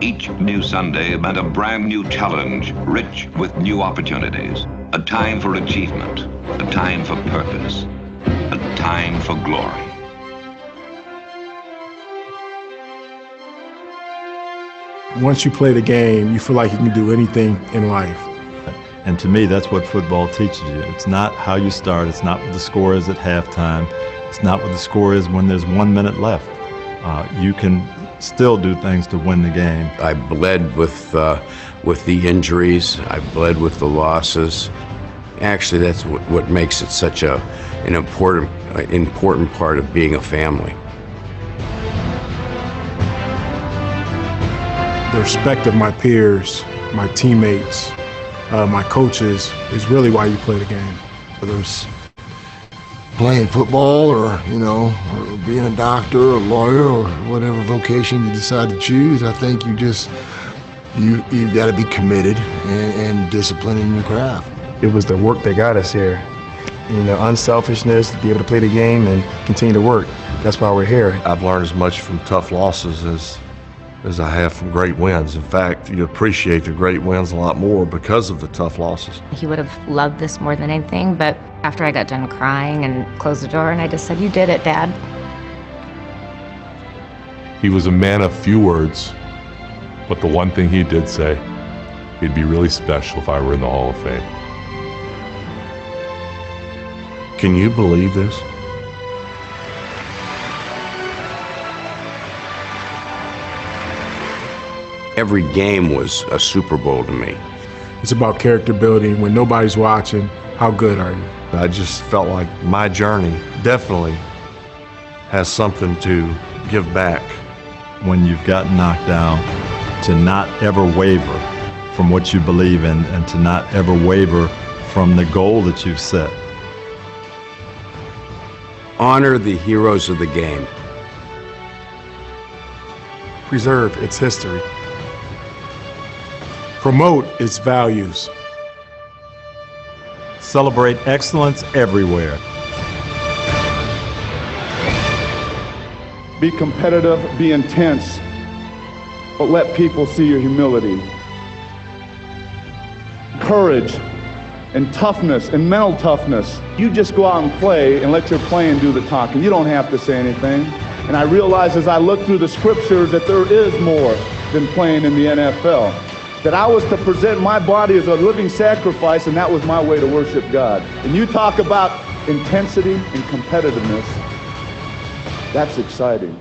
Each new Sunday meant a brand new challenge, rich with new opportunities. A time for achievement, a time for purpose, a time for glory. Once you play the game, you feel like you can do anything in life. And to me, that's what football teaches you. It's not how you start. It's not what the score is at halftime. It's not what the score is when there's 1 minute left. You can still do things to win the game. I bled with the injuries. I bled with the losses. Actually, that's what makes it such an important part of being a family. The respect of my peers, my teammates, my coaches is really why you play the game. Whether it's playing football or, or being a doctor or a lawyer or whatever vocation you decide to choose, I think you got to be committed and disciplined in your craft. It was the work that got us here. Unselfishness, to be able to play the game and continue to work. That's why we're here. I've learned as much from tough losses as I have from great wins. In fact, you appreciate the great wins a lot more because of the tough losses. He would have loved this more than anything, but after I got done crying and closed the door, and I just said, "You did it, Dad." He was a man of few words, but the one thing he did say, it'd be really special if I were in the Hall of Fame. Can you believe this? Every game was a Super Bowl to me. It's about character building. When nobody's watching, how good are you? I just felt like my journey definitely has something to give back. When you've gotten knocked down, to not ever waver from what you believe in and to not ever waver from the goal that you've set. Honor the heroes of the game. Preserve its history. Promote its values. Celebrate excellence everywhere. Be competitive, be intense, but let people see your humility. Courage and toughness and mental toughness. You just go out and play and let your playing do the talking. You don't have to say anything. And I realize as I look through the scriptures that there is more than playing in the NFL. That I was to present my body as a living sacrifice, and that was my way to worship God. And you talk about intensity and competitiveness. That's exciting.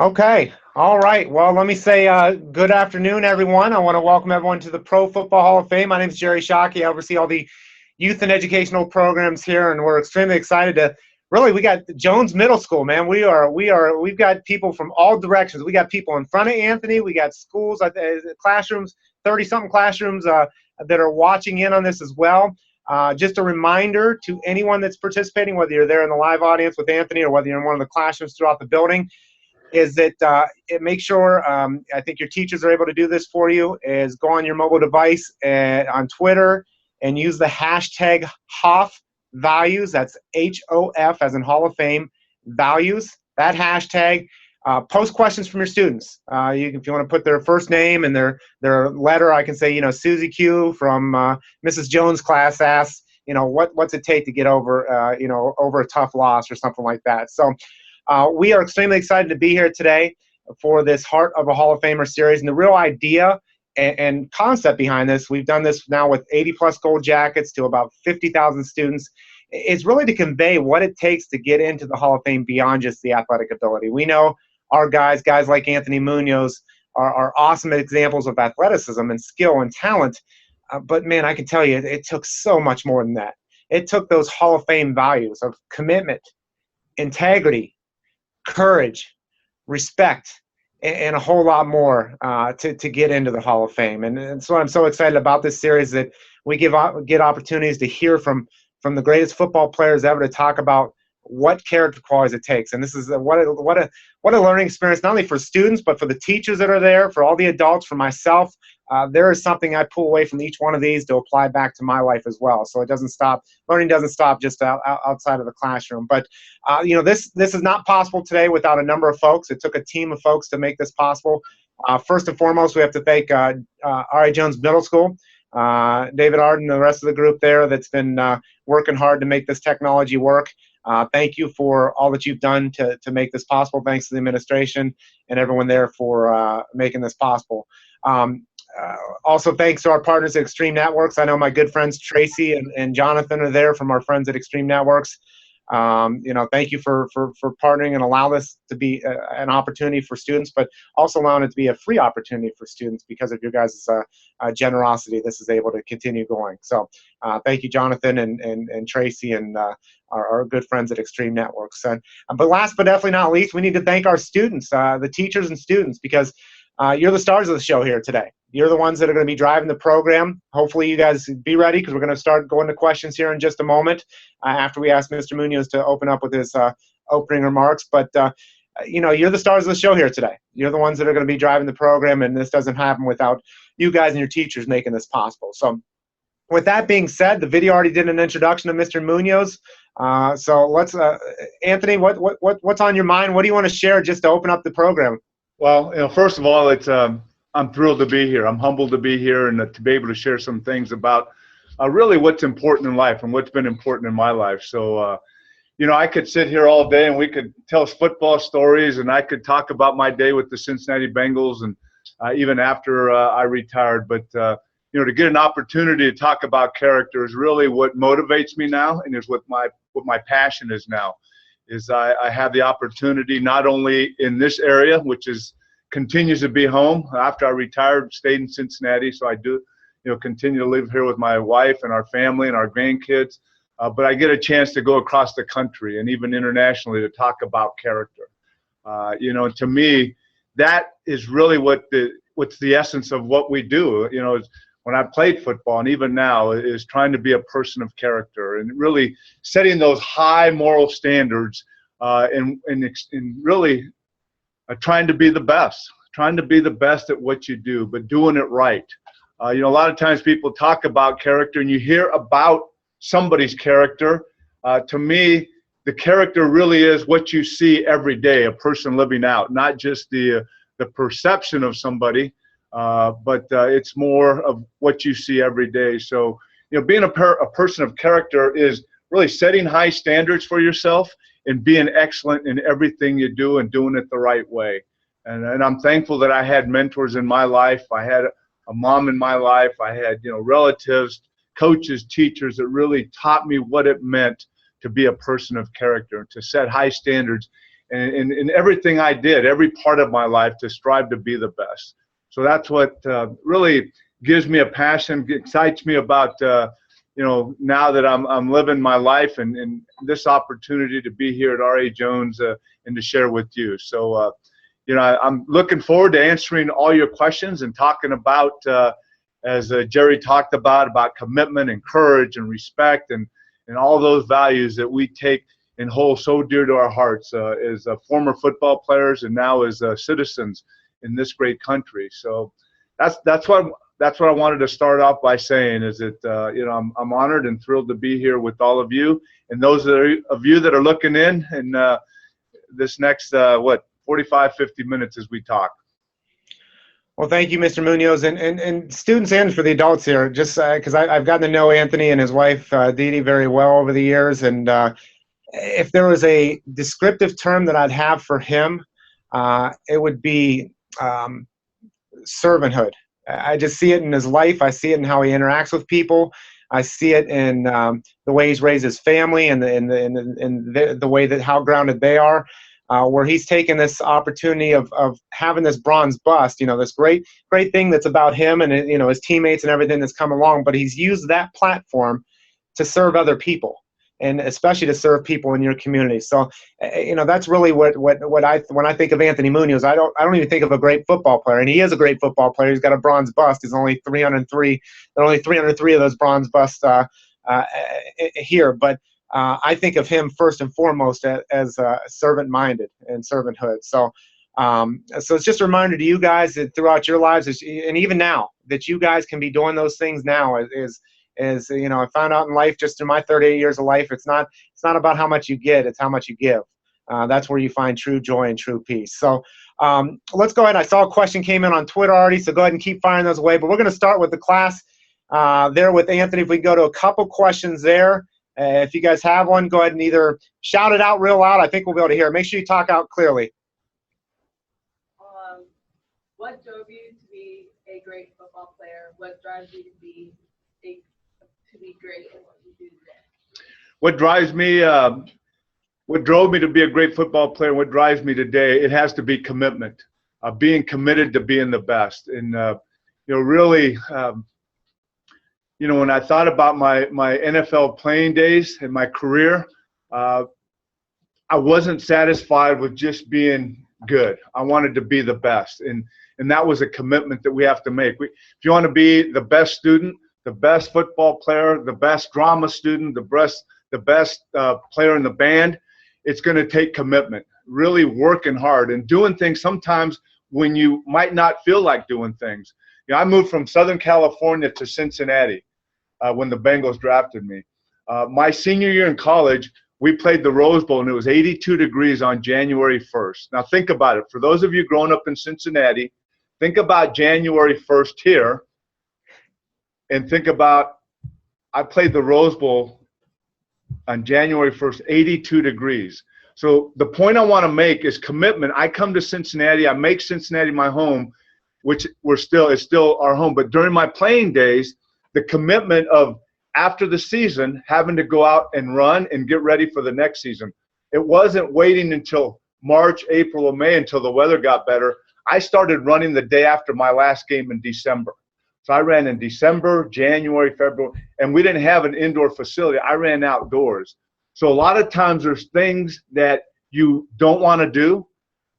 Okay. All right. Well, let me say good afternoon, everyone. I want to welcome everyone to the Pro Football Hall of Fame. My name is Jerry Shockey. I oversee all the youth and educational programs here, and we're extremely excited to we got Jones Middle School, man. We've got people from all directions. We got people in front of Anthony. We got schools, classrooms, 30-something classrooms that are watching in on this as well. Just a reminder to anyone that's participating, whether you're there in the live audience with Anthony or whether you're in one of the classrooms throughout the building, is that make sure, I think your teachers are able to do this for you, is go on your mobile device on Twitter and use the hashtag HOFValues. That's HOF as in Hall of Fame values. That hashtag. Post questions from your students. If you want to put their first name and their letter, I can say, Susie Q from Mrs. Jones' class asks, what's it take to get over, over a tough loss or something like that. So we are extremely excited to be here today for this Heart of a Hall of Famer series. And the real idea and concept behind this, we've done this now with 80-plus gold jackets to about 50,000 students, is really to convey what it takes to get into the Hall of Fame beyond just the athletic ability. We know our guys like Anthony Munoz, are awesome examples of athleticism and skill and talent. But, man, I can tell you it took so much more than that. It took those Hall of Fame values of commitment, integrity, courage, respect, and a whole lot more to get into the Hall of Fame. And so I'm so excited about this series that we get opportunities to hear from the greatest football players ever to talk about what character qualities it takes. And this is what a learning experience, not only for students, but for the teachers that are there, for all the adults, for myself, there is something I pull away from each one of these to apply back to my life as well. So it doesn't stop. Learning doesn't stop just outside of the classroom. But this is not possible today without a number of folks. It took a team of folks to make this possible. First and foremost, we have to thank R.A. Jones Middle School, David Arden, the rest of the group there that's been working hard to make this technology work. Thank you for all that you've done to make this possible. Thanks to the administration and everyone there for making this possible. Also, thanks to our partners at Extreme Networks. I know my good friends Tracy and Jonathan are there from our friends at Extreme Networks. Thank you for partnering and allow this to be an opportunity for students, but also allowing it to be a free opportunity for students because of your guys' generosity. This is able to continue going. So thank you, Jonathan and Tracy and our good friends at Extreme Networks. But last but definitely not least, we need to thank our students, the teachers and students, because you're the stars of the show here today. You're the ones that are going to be driving the program. Hopefully you guys be ready because we're going to start going to questions here in just a moment after we ask Mr. Munoz to open up with his opening remarks. But, you're the stars of the show here today. You're the ones that are going to be driving the program, and this doesn't happen without you guys and your teachers making this possible. So with that being said, the video already did an introduction to Mr. Munoz. So let's, Anthony, what's on your mind? What do you want to share just to open up the program? Well, first of all, I'm thrilled to be here. I'm humbled to be here and to be able to share some things about really what's important in life and what's been important in my life. So, I could sit here all day and we could tell football stories, and I could talk about my day with the Cincinnati Bengals and even after I retired. But, to get an opportunity to talk about character is really what motivates me now, and is what my passion is now. Is I have the opportunity not only in this area, which continues to be home. After I retired, stayed in Cincinnati, so I do, continue to live here with my wife and our family and our grandkids. But I get a chance to go across the country and even internationally to talk about character. To me, that is really what's the essence of what we do. When I played football and even now is trying to be a person of character and really setting those high moral standards and really trying to be the best at what you do, but doing it right. A lot of times people talk about character and you hear about somebody's character. To me, the character really is what you see every day, a person living out, not just the perception of somebody. But it's more of what you see every day. So, being a person of character is really setting high standards for yourself and being excellent in everything you do and doing it the right way. And I'm thankful that I had mentors in my life. I had a mom in my life. I had, relatives, coaches, teachers that really taught me what it meant to be a person of character, to set high standards and in everything I did, every part of my life, to strive to be the best. So that's what really gives me a passion, excites me about, now that I'm living my life and this opportunity to be here at R.A. Jones and to share with you. So, I'm looking forward to answering all your questions and talking about, as Jerry talked about commitment and courage and respect and all those values that we take and hold so dear to our hearts as former football players and now as citizens in this great country. So that's what I wanted to start off by saying is that I'm honored and thrilled to be here with all of you and those of you that are looking in this next 45, 50 minutes as we talk. Well, thank you, Mr. Munoz, and students and for the adults here, just because I've gotten to know Anthony and his wife, Dee Dee, very well over the years. And if there was a descriptive term that I'd have for him, it would be servanthood. I just see it in his life. I see it in how he interacts with people. I see it in the way he's raised his family and the way that how grounded they are. Where he's taken this opportunity of having this bronze bust, this great thing that's about him and his teammates and everything that's come along, but he's used that platform to serve other people and especially to serve people in your community. So, that's really what when I think of Anthony Munoz, I don't even think of a great football player, and he is a great football player. He's got a bronze bust. He's only 303. There are only 303 of those bronze busts here, but. I think of him first and foremost as servant-minded and servanthood. So So it's just a reminder to you guys that throughout your lives, and even now, that you guys can be doing those things now. Is you know, I found out in life, just in my 38 years of life, it's not about how much you get, it's how much you give. That's where you find true joy and true peace. So let's go ahead. I saw a question came in on Twitter already, so go ahead and keep firing those away. But we're going to start with the class there with Anthony. If we go to a couple questions there, if you guys have one, go ahead and either shout it out real loud. I think we'll be able to hear it. Make sure you talk out clearly. What drove you to be a great football player? What drives you to be great at what you do today? What drives me, what drove me to be a great football player, what drives me today, it has to be commitment, being committed to being the best. And, you know, really, you know, when I thought about my NFL playing days and my career, I wasn't satisfied with just being good. I wanted to be the best. And that was a commitment that we have to make. If you want to be the best student, the best football player, the best drama student, the best player in the band, it's going to take commitment, really working hard and doing things sometimes when you might not feel like doing things. You know, I moved from Southern California to Cincinnati when the Bengals drafted me. My senior year in college, we played the Rose Bowl, and it was 82 degrees on January 1st. Now think about it. For those of you growing up in Cincinnati, think about January 1st here, and think about, I played the Rose Bowl on January 1st, 82 degrees. So the point I want to make is commitment. I come to Cincinnati, I make Cincinnati my home, which is still our home. But during my playing days, the commitment of after the season, having to go out and run and get ready for the next season. It wasn't waiting until March, April, or May until the weather got better. I started running the day after my last game in December. So I ran in December, January, February, and we didn't have an indoor facility. I ran outdoors. So a lot of times there's things that you don't want to do,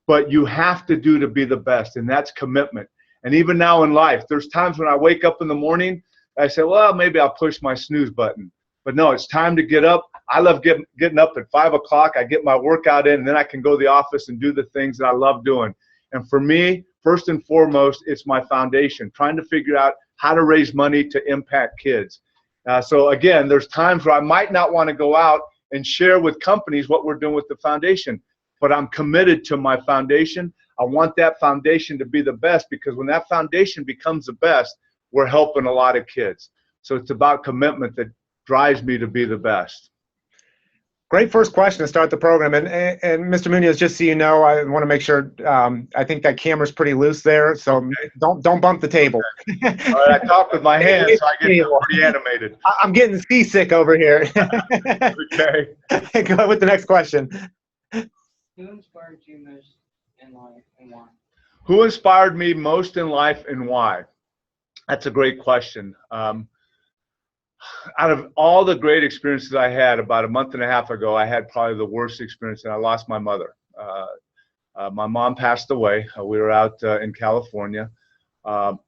but you have to do to be the best, and that's commitment. And even now in life, there's times when I wake up in the morning, I say, well, maybe I'll push my snooze button. But no, it's time to get up. I love getting up at 5 o'clock. I get my workout in, and then I can go to the office and do the things that I love doing. And for me, first and foremost, it's my foundation, trying to figure out how to raise money to impact kids. So again, there's times where I might not want to go out and share with companies what we're doing with the foundation, but I'm committed to my foundation. I want that foundation to be the best, because when that foundation becomes the best, we're helping a lot of kids. So it's about commitment that drives me to be the best. Great first question to start the program. And Mr. Munoz, just so you know, I want to make sure, I think that camera's pretty loose there, so okay. Don't bump the table. All right, I talk with my hands, so I get pretty animated. I'm getting seasick over here. Okay. Go ahead with the next question. Who inspired you most in life and why? Who inspired me most in life and why? That's a great question. Out of all the great experiences I had, about a month and a half ago, I had probably the worst experience, and I lost my mother. My mom passed away. We were out in California, and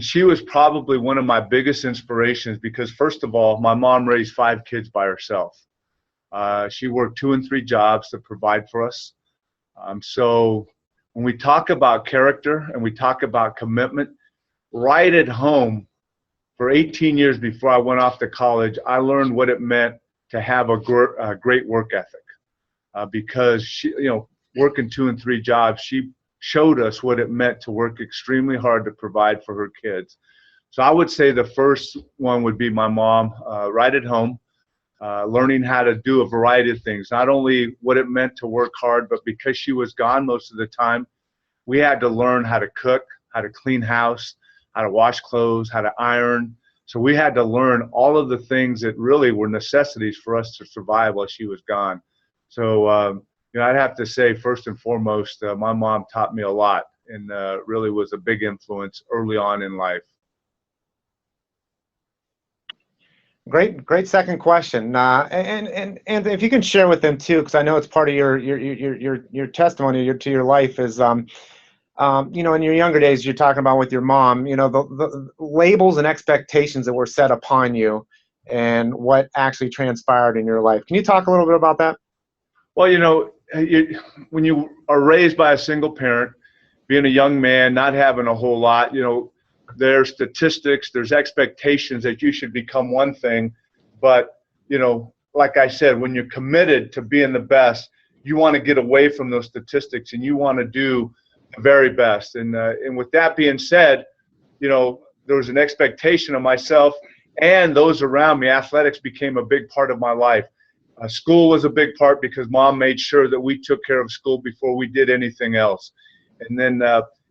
she was probably one of my biggest inspirations because, first of all, my mom raised 5 kids by herself. She worked 2 and 3 jobs to provide for us. So when we talk about character and we talk about commitment, right at home, for 18 years before I went off to college, I learned what it meant to have a great work ethic. Because she, you know, working 2 and 3 jobs, she showed us what it meant to work extremely hard to provide for her kids. So I would say the first one would be my mom, right at home, learning how to do a variety of things. Not only what it meant to work hard, but because she was gone most of the time, we had to learn how to cook, how to clean house, how to wash clothes, how to iron. So we had to learn all of the things that really were necessities for us to survive while she was gone. So, you know, I'd have to say, first and foremost, my mom taught me a lot and really was a big influence early on in life. Great second question. And if you can share with them too, because I know it's part of your testimony to your life is, you know, in your younger days, you're talking about with your mom, you know, the labels and expectations that were set upon you and what actually transpired in your life. Can you talk a little bit about that? Well, you know, when you are raised by a single parent, being a young man, not having a whole lot, there's statistics, there's expectations that you should become one thing. But, like I said, when you're committed to being the best, you want to get away from those statistics and you want to do the very best. And with that being said, there was an expectation of myself and those around me. Athletics became a big part of my life. School was a big part because Mom made sure that we took care of school before we did anything else. And then,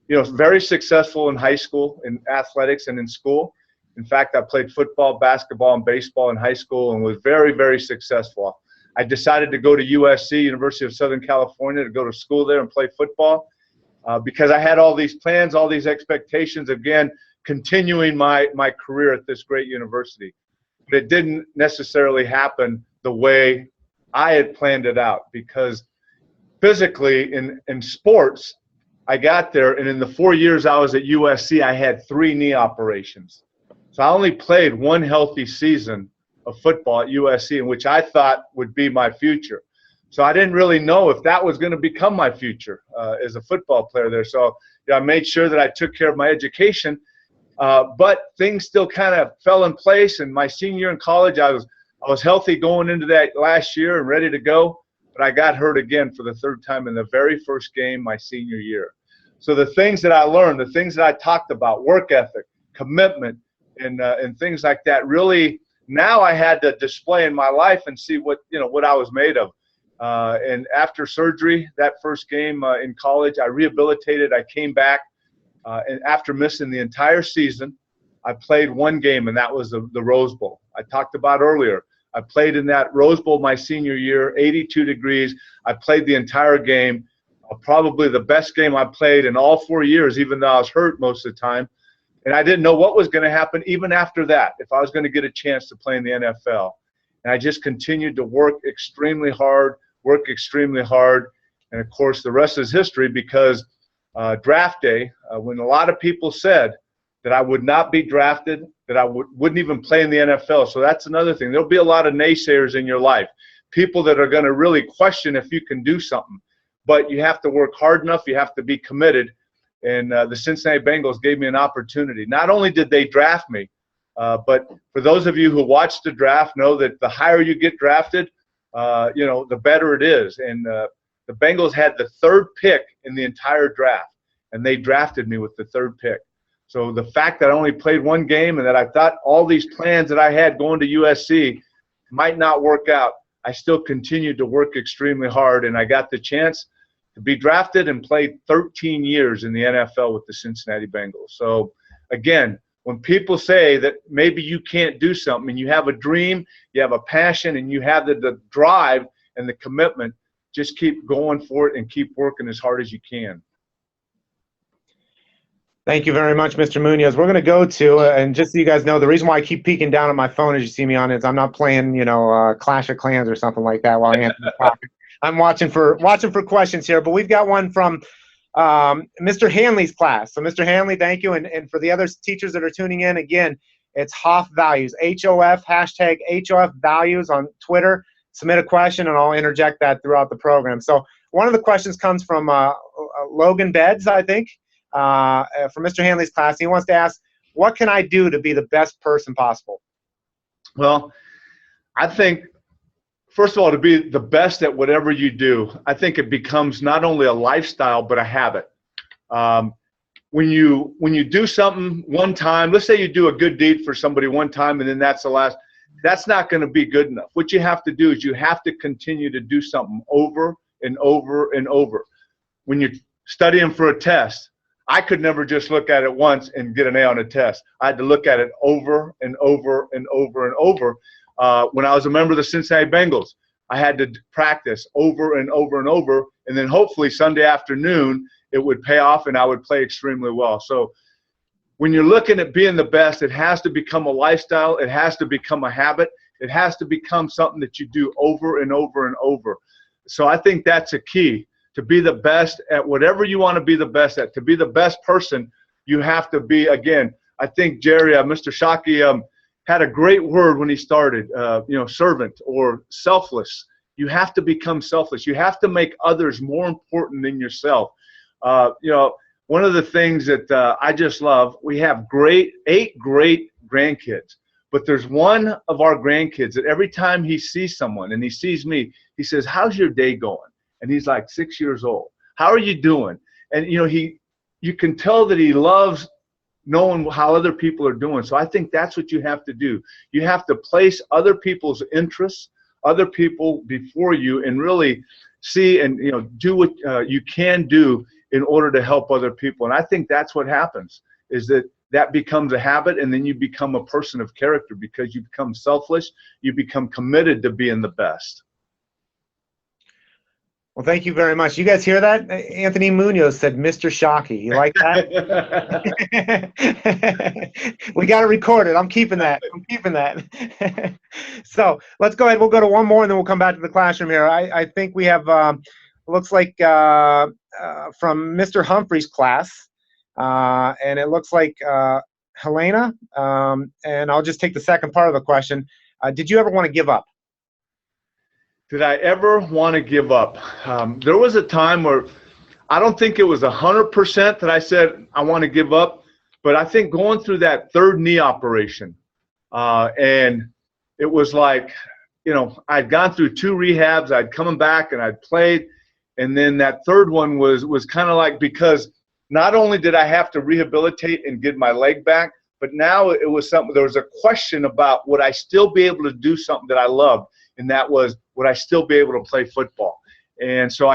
very successful in high school, in athletics and in school. In fact, I played football, basketball, and baseball in high school and was very, very successful. I decided to go to USC, University of Southern California, to go to school there and play football because I had all these plans, all these expectations, again, continuing my career at this great university. But it didn't necessarily happen the way I had planned it out because physically in sports, I got there, and in the 4 years I was at USC, I had 3 knee operations. So I only played 1 healthy season of football at USC, in which I thought would be my future. So I didn't really know if that was going to become my future as a football player there. So I made sure that I took care of my education, but things still kind of fell in place. And my senior year in college, I was healthy going into that last year and ready to go, but I got hurt again for the 3rd time in the very first game my senior year. So the things that I learned, the things that I talked about, work ethic, commitment, and things like that, really now I had to display in my life and see what I was made of. And after surgery, that first game in college, I rehabilitated. I came back, and after missing the entire season, I played 1 game, and that was the Rose Bowl. I talked about earlier. I played in that Rose Bowl my senior year, 82 degrees. I played the entire game, probably the best game I played in all 4 years, even though I was hurt most of the time. And I didn't know what was going to happen even after that, if I was going to get a chance to play in the NFL. And I just continued to work extremely hard. And, of course, the rest is history because draft day, when a lot of people said that I would not be drafted, that I wouldn't even play in the NFL. So that's another thing. There'll be a lot of naysayers in your life, people that are going to really question if you can do something. But you have to work hard enough. You have to be committed. And the Cincinnati Bengals gave me an opportunity. Not only did they draft me, but for those of you who watched the draft know that the higher you get drafted, the better it is. And the Bengals had the 3rd pick in the entire draft, and they drafted me with the 3rd pick. So the fact that I only played 1 game and that I thought all these plans that I had going to USC might not work out, I still continued to work extremely hard, and I got the chance to be drafted and played 13 years in the NFL with the Cincinnati Bengals. So, again, when people say that maybe you can't do something and you have a dream, you have a passion, and you have the drive and the commitment, just keep going for it and keep working as hard as you can. Thank you very much, Mr. Munoz. We're going to go to, and just so you guys know, the reason why I keep peeking down at my phone as you see me on is I'm not playing, Clash of Clans or something like that while Anthony's talking. I'm watching for questions here, but we've got one from Mr. Hanley's class. So, Mr. Hanley, thank you. And for the other teachers that are tuning in, again, it's HOFValues, HOF, hashtag HOFValues on Twitter. Submit a question, and I'll interject that throughout the program. So one of the questions comes from Logan Beds, I think, from Mr. Hanley's class. He wants to ask, what can I do to be the best person possible? Well, I think, first of all, to be the best at whatever you do, I think it becomes not only a lifestyle but a habit. When you do something one time, let's say you do a good deed for somebody one time and then that's the last, that's not going to be good enough. What you have to do is you have to continue to do something over and over and over. When you're studying for a test, I could never just look at it once and get an A on a test. I had to look at it over and over and over and over. When I was a member of the Cincinnati Bengals, I had to practice over and over and over, and then hopefully Sunday afternoon it would pay off and I would play extremely well. So when you're looking at being the best, it has to become a lifestyle. It has to become a habit. It has to become something that you do over and over and over. So I think that's a key. To be the best at whatever you want to be the best at, to be the best person, you have to be, again, I think Jerry, Mr. Shockey, had a great word when he started, servant or selfless. You have to become selfless. You have to make others more important than yourself. One of the things that I just love, we have 8 great grandkids, but there's one of our grandkids that every time he sees someone and he sees me, he says, "How's your day going?" And he's like 6 years old. "How are you doing?" And you can tell that he loves knowing how other people are doing. So I think that's what you have to do. You have to place other people's interests, other people before you, and really see and do what you can do in order to help other people. And I think that's what happens, is that becomes a habit, and then you become a person of character because you become selfless, you become committed to being the best. Well, thank you very much. You guys hear that? Anthony Munoz said, "Mr. Shockey." You like that? We got to record it. I'm keeping that. So let's go ahead. We'll go to one more, and then we'll come back to the classroom here. I think we have, looks like from Mr. Humphrey's class, and it looks like Helena, and I'll just take the second part of the question. Did you ever want to give up? Did I ever want to give up? There was a time where I don't think it was 100% that I said I want to give up, but I think going through that third knee operation, and it was like, I'd gone through 2 rehabs, I'd come back and I'd played, and then that third one was kind of like, because not only did I have to rehabilitate and get my leg back, but now it was something, there was a question about would I still be able to do something that I loved, and that was, would I still be able to play football? And so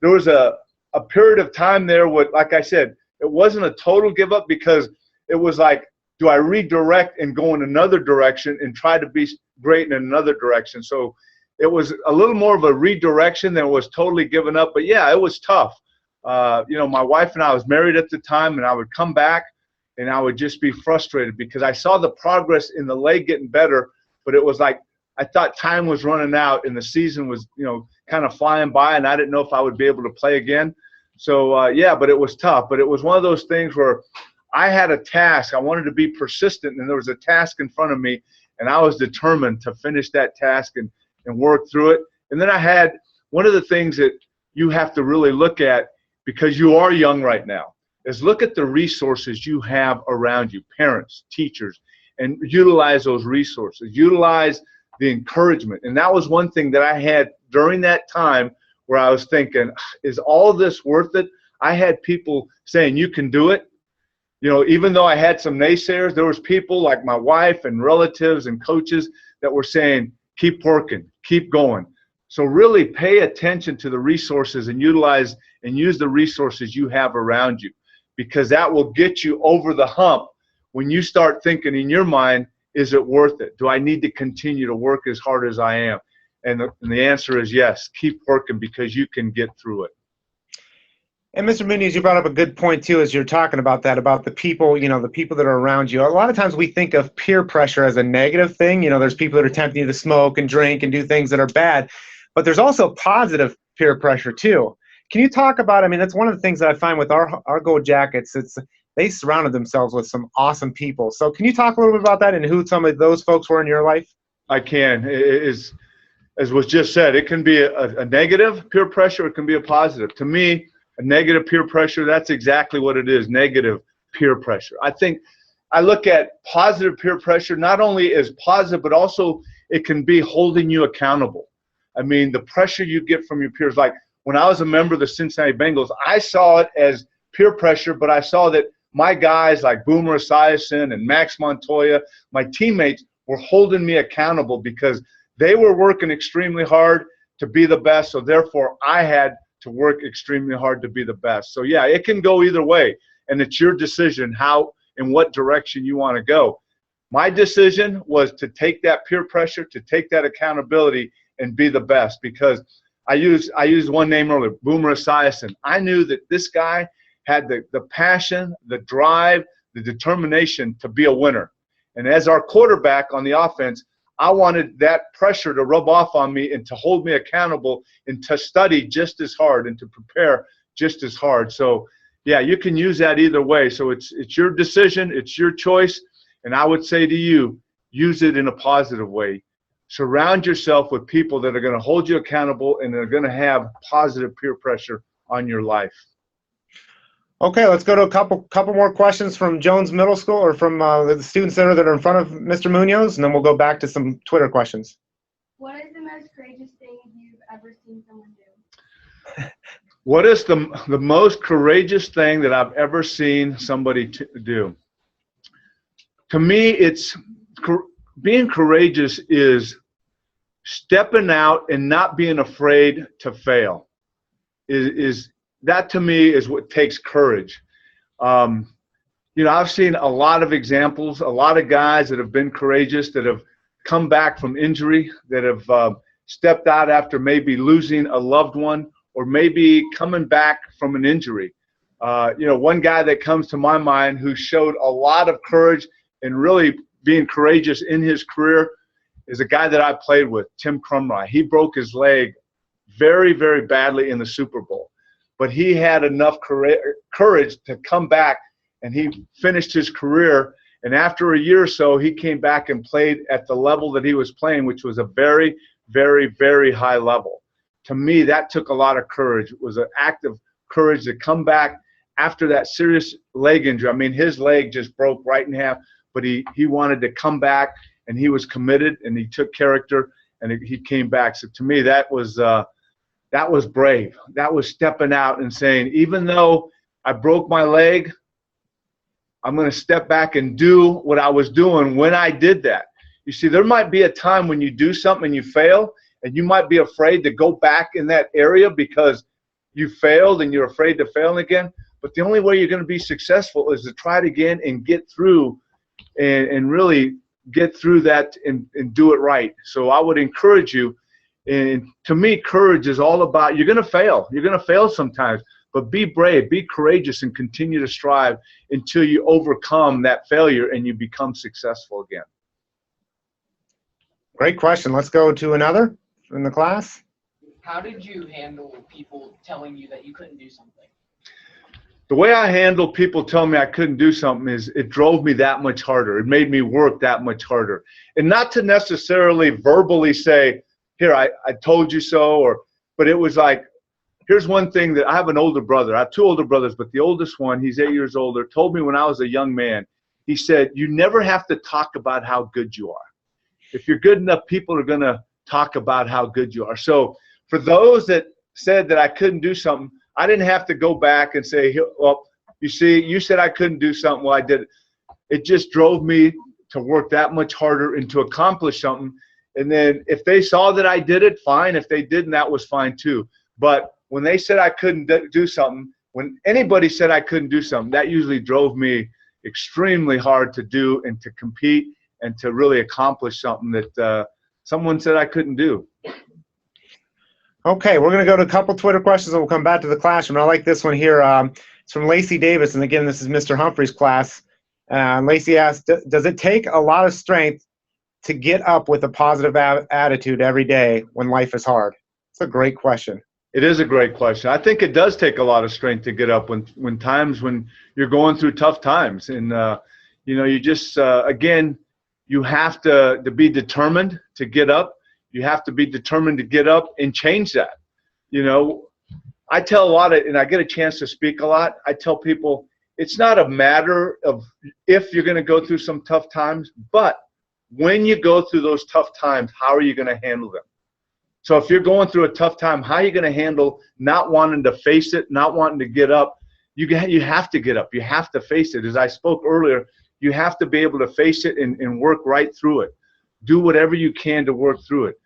there was a period of time there where, like I said, it wasn't a total give up, because it was like, do I redirect and go in another direction and try to be great in another direction? So it was a little more of a redirection than it was totally giving up. But yeah, it was tough. My wife and I was married at the time, and I would come back and I would just be frustrated because I saw the progress in the leg getting better, but it was like, I thought time was running out and the season was, kind of flying by, and I didn't know if I would be able to play again. So, yeah, but it was tough. But it was one of those things where I had a task. I wanted to be persistent, and there was a task in front of me, and I was determined to finish that task and work through it. And then I had one of the things that you have to really look at, because you are young right now, is look at the resources you have around you, parents, teachers, and utilize those resources. Utilize the encouragement. And that was one thing that I had during that time where I was thinking, is all this worth it? I had people saying, you can do it. Even though I had some naysayers, there was people like my wife and relatives and coaches that were saying, keep working, keep going. So really pay attention to the resources and utilize and use the resources you have around you, because that will get you over the hump when you start thinking in your mind, is it worth it? Do I need to continue to work as hard as I am? And the answer is yes. Keep working, because you can get through it. And Mr. Munoz, you brought up a good point too, as you're talking about that, about the people, the people that are around you. A lot of times we think of peer pressure as a negative thing. There's people that are tempting you to smoke and drink and do things that are bad, but there's also positive peer pressure too. Can you talk about, that's one of the things that I find with our Go Jackets, they surrounded themselves with some awesome people. So can you talk a little bit about that and who some of those folks were in your life? I can. As was just said, it can be a negative peer pressure, it can be a positive. To me, a negative peer pressure, that's exactly what it is, negative peer pressure. I think I look at positive peer pressure not only as positive, but also it can be holding you accountable. The pressure you get from your peers, like when I was a member of the Cincinnati Bengals, I saw it as peer pressure, but I saw that my guys like Boomer Esiason and Max Montoya, my teammates, were holding me accountable because they were working extremely hard to be the best. So therefore, I had to work extremely hard to be the best. So yeah, it can go either way, and it's your decision how and what direction you want to go. My decision was to take that peer pressure, to take that accountability, and be the best, because I used one name earlier, Boomer Esiason. I knew that this guy had the passion, the drive, the determination to be a winner. And as our quarterback on the offense, I wanted that pressure to rub off on me and to hold me accountable and to study just as hard and to prepare just as hard. So, yeah, you can use that either way. So it's your decision, it's your choice, and I would say to you, use it in a positive way. surround yourself with people that are going to hold you accountable and are going to have positive peer pressure on your life. Okay, let's go to a couple more questions from Jones Middle School, or from the students that are in front of Mr. Munoz, and then we'll go back to some Twitter questions. What is the most courageous thing you've ever seen someone do? What is the most courageous thing that I've ever seen somebody do? To me, it's being courageous is stepping out and not being afraid to fail. That to me is what takes courage. I've seen a lot of examples, a lot of guys that have been courageous, that have come back from injury, that have stepped out after maybe losing a loved one, or maybe coming back from an injury. One guy that comes to my mind who showed a lot of courage and really being courageous in his career is a guy that I played with, Tim Crumry. He broke his leg very, very badly in the Super Bowl. But he had enough courage to come back, and he finished his career. And after a year or so, he came back and played at the level that he was playing, which was a very, very, very high level. To me, that took a lot of courage. It was an act of courage to come back after that serious leg injury. I mean, his leg just broke right in half, but he wanted to come back, and he was committed, and he took character, and he came back. So to me, that was brave. That was stepping out and saying, even though I broke my leg, I'm going to step back and do what I was doing when I did that. You see, there might be a time when you do something and you fail, and you might be afraid to go back in that area because you failed and you're afraid to fail again. But the only way you're going to be successful is to try it again and get through and really get through that and do it right. So I would encourage you. And to me, courage is all about, you're going to fail. You're going to fail sometimes, but be brave, be courageous, and continue to strive until you overcome that failure and you become successful again. Great question. Let's go to another in the class. How did you handle people telling you that you couldn't do something? The way I handle people telling me I couldn't do something is it drove me that much harder. It made me work that much harder. And not to necessarily verbally say, here, I told you so, but it was like, here's one thing that I have an older brother. I have two older brothers, but the oldest one, he's 8 years older, told me when I was a young man, he said, you never have to talk about how good you are. If you're good enough, people are going to talk about how good you are. So for those that said that I couldn't do something, I didn't have to go back and say, well, you see, you said I couldn't do something. Well, I did it. It just drove me to work that much harder and to accomplish something. And then if they saw that I did it, fine. If they didn't, that was fine too. But when they said I couldn't do something, when anybody said I couldn't do something, that usually drove me extremely hard to do and to compete and to really accomplish something that someone said I couldn't do. Okay, we're going to go to a couple Twitter questions, and we'll come back to the classroom. I like this one here. It's from Lacey Davis, and again, this is Mr. Humphrey's class. Lacey asked, does it take a lot of strength to get up with a positive attitude every day when life is hard? It's a great question. It is a great question. I think it does take a lot of strength to get up when you're going through tough times. And, you just, again, you have to be determined to get up. You have to be determined to get up and change that. I tell a lot and I get a chance to speak a lot. I tell people it's not a matter of if you're going to go through some tough times, but when you go through those tough times, how are you going to handle them? So if you're going through a tough time, how are you going to handle not wanting to face it, not wanting to get up? You have to get up. You have to face it. As I spoke earlier, you have to be able to face it and work right through it. Do whatever you can to work through it.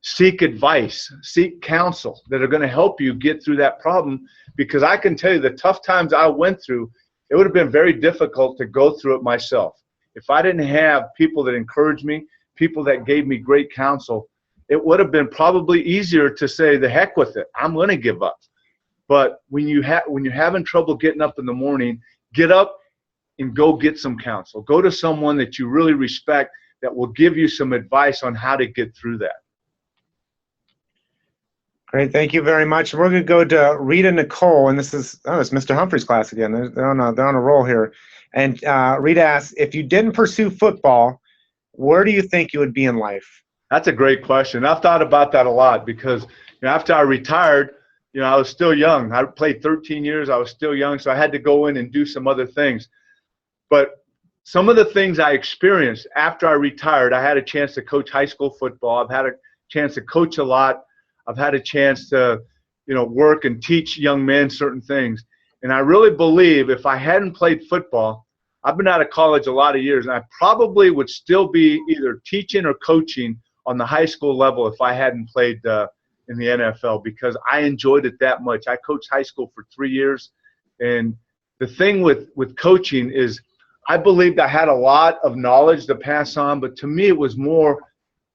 Seek advice, seek counsel that are going to help you get through that problem, because I can tell you the tough times I went through, it would have been very difficult to go through it myself. If I didn't have people that encouraged me, people that gave me great counsel, it would have been probably easier to say, the heck with it, I'm going to give up. But when you're having trouble getting up in the morning, get up and go get some counsel. Go to someone that you really respect that will give you some advice on how to get through that. Great, thank you very much. We're going to go to Rita Nicole, and it's Mr. Humphrey's class again. They're on a roll here. And Rita asks, if you didn't pursue football, where do you think you would be in life? That's a great question. I've thought about that a lot because after I retired, I was still young. I played 13 years. I was still young, so I had to go in and do some other things. But some of the things I experienced after I retired, I had a chance to coach high school football. I've had a chance to coach a lot. I've had a chance to, work and teach young men certain things. And I really believe if I hadn't played football, I've been out of college a lot of years, and I probably would still be either teaching or coaching on the high school level if I hadn't played in the NFL, because I enjoyed it that much. I coached high school for 3 years, and the thing with coaching is I believed I had a lot of knowledge to pass on, but to me it was more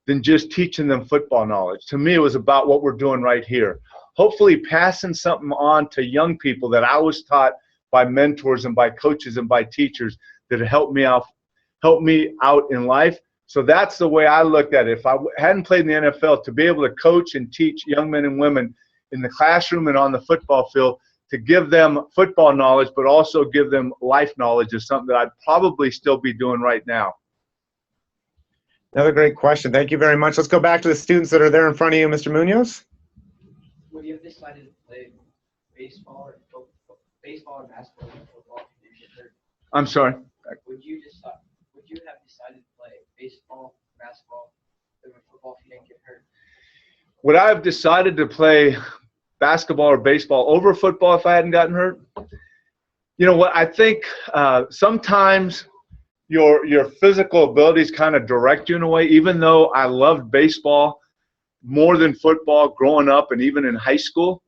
than just teaching them football knowledge. To me it was about what we're doing right here. Hopefully passing something on to young people that I was taught by mentors and by coaches and by teachers that helped me out in life. So that's the way I looked at it. If I hadn't played in the NFL, to be able to coach and teach young men and women in the classroom and on the football field, to give them football knowledge, but also give them life knowledge is something that I'd probably still be doing right now. Another great question. Thank you very much. Let's go back to the students that are there in front of you, Mr. Munoz. Would you have decided to play baseball or basketball or football? I'm sorry? Would you have decided to play baseball, basketball, or football if you didn't get hurt? Would I have decided to play basketball or baseball over football if I hadn't gotten hurt? You know what? I think sometimes your physical abilities kind of direct you in a way. Even though I loved baseball more than football growing up and even in high school,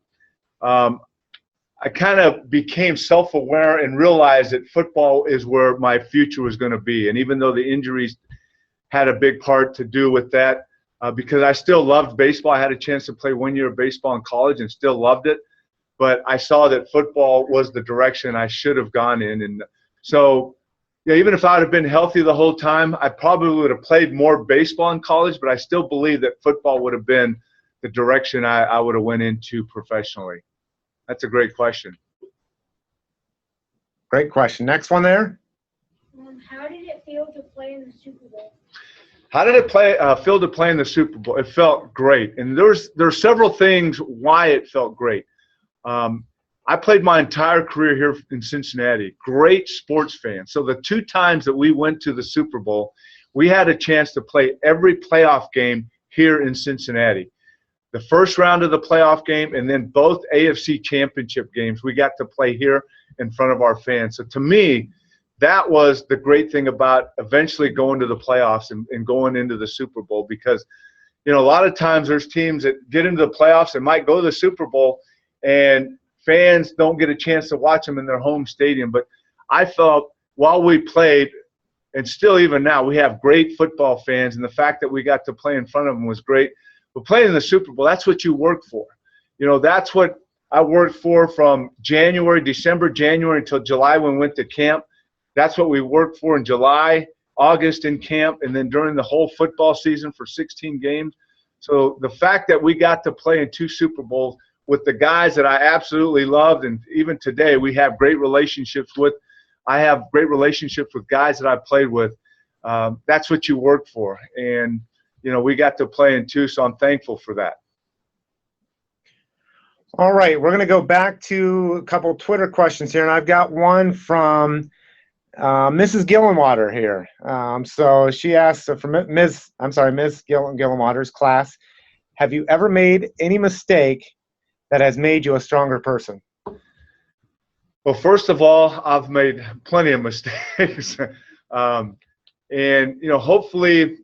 I kind of became self-aware and realized that football is where my future was going to be. And even though the injuries had a big part to do with that, because I still loved baseball. I had a chance to play 1 year of baseball in college and still loved it. But I saw that football was the direction I should have gone in. And so, even if I would have been healthy the whole time, I probably would have played more baseball in college, but I still believe that football would have been the direction I would have went into professionally. That's a great question. Great question. Next one there. How did it feel to play in the Super Bowl? How did it feel to play in the Super Bowl? It felt great. And there's several things why it felt great. I played my entire career here in Cincinnati. Great sports fan. So the 2 times that we went to the Super Bowl, we had a chance to play every playoff game here in Cincinnati. The first round of the playoff game and then both AFC championship games we got to play here in front of our fans. So to me, that was the great thing about eventually going to the playoffs and going into the Super Bowl, because, a lot of times there's teams that get into the playoffs and might go to the Super Bowl and fans don't get a chance to watch them in their home stadium. But I felt while we played, and still even now, we have great football fans, and the fact that we got to play in front of them was great. But playing in the Super Bowl, that's what you work for. That's what I worked for from December, January until July when we went to camp. That's what we worked for in July, August in camp, and then during the whole football season for 16 games. So the fact that we got to play in 2 Super Bowls with the guys that I absolutely loved, and even today we have great relationships with. I have great relationships with guys that I played with. That's what you work for. And, we got to play in 2, so I'm thankful for that. All right, we're going to go back to a couple Twitter questions here, and I've got one from Mrs. Gillenwater here. So she asked from Miss Gillenwater's class, have you ever made any mistake that has made you a stronger person? Well, first of all, I've made plenty of mistakes. And, hopefully,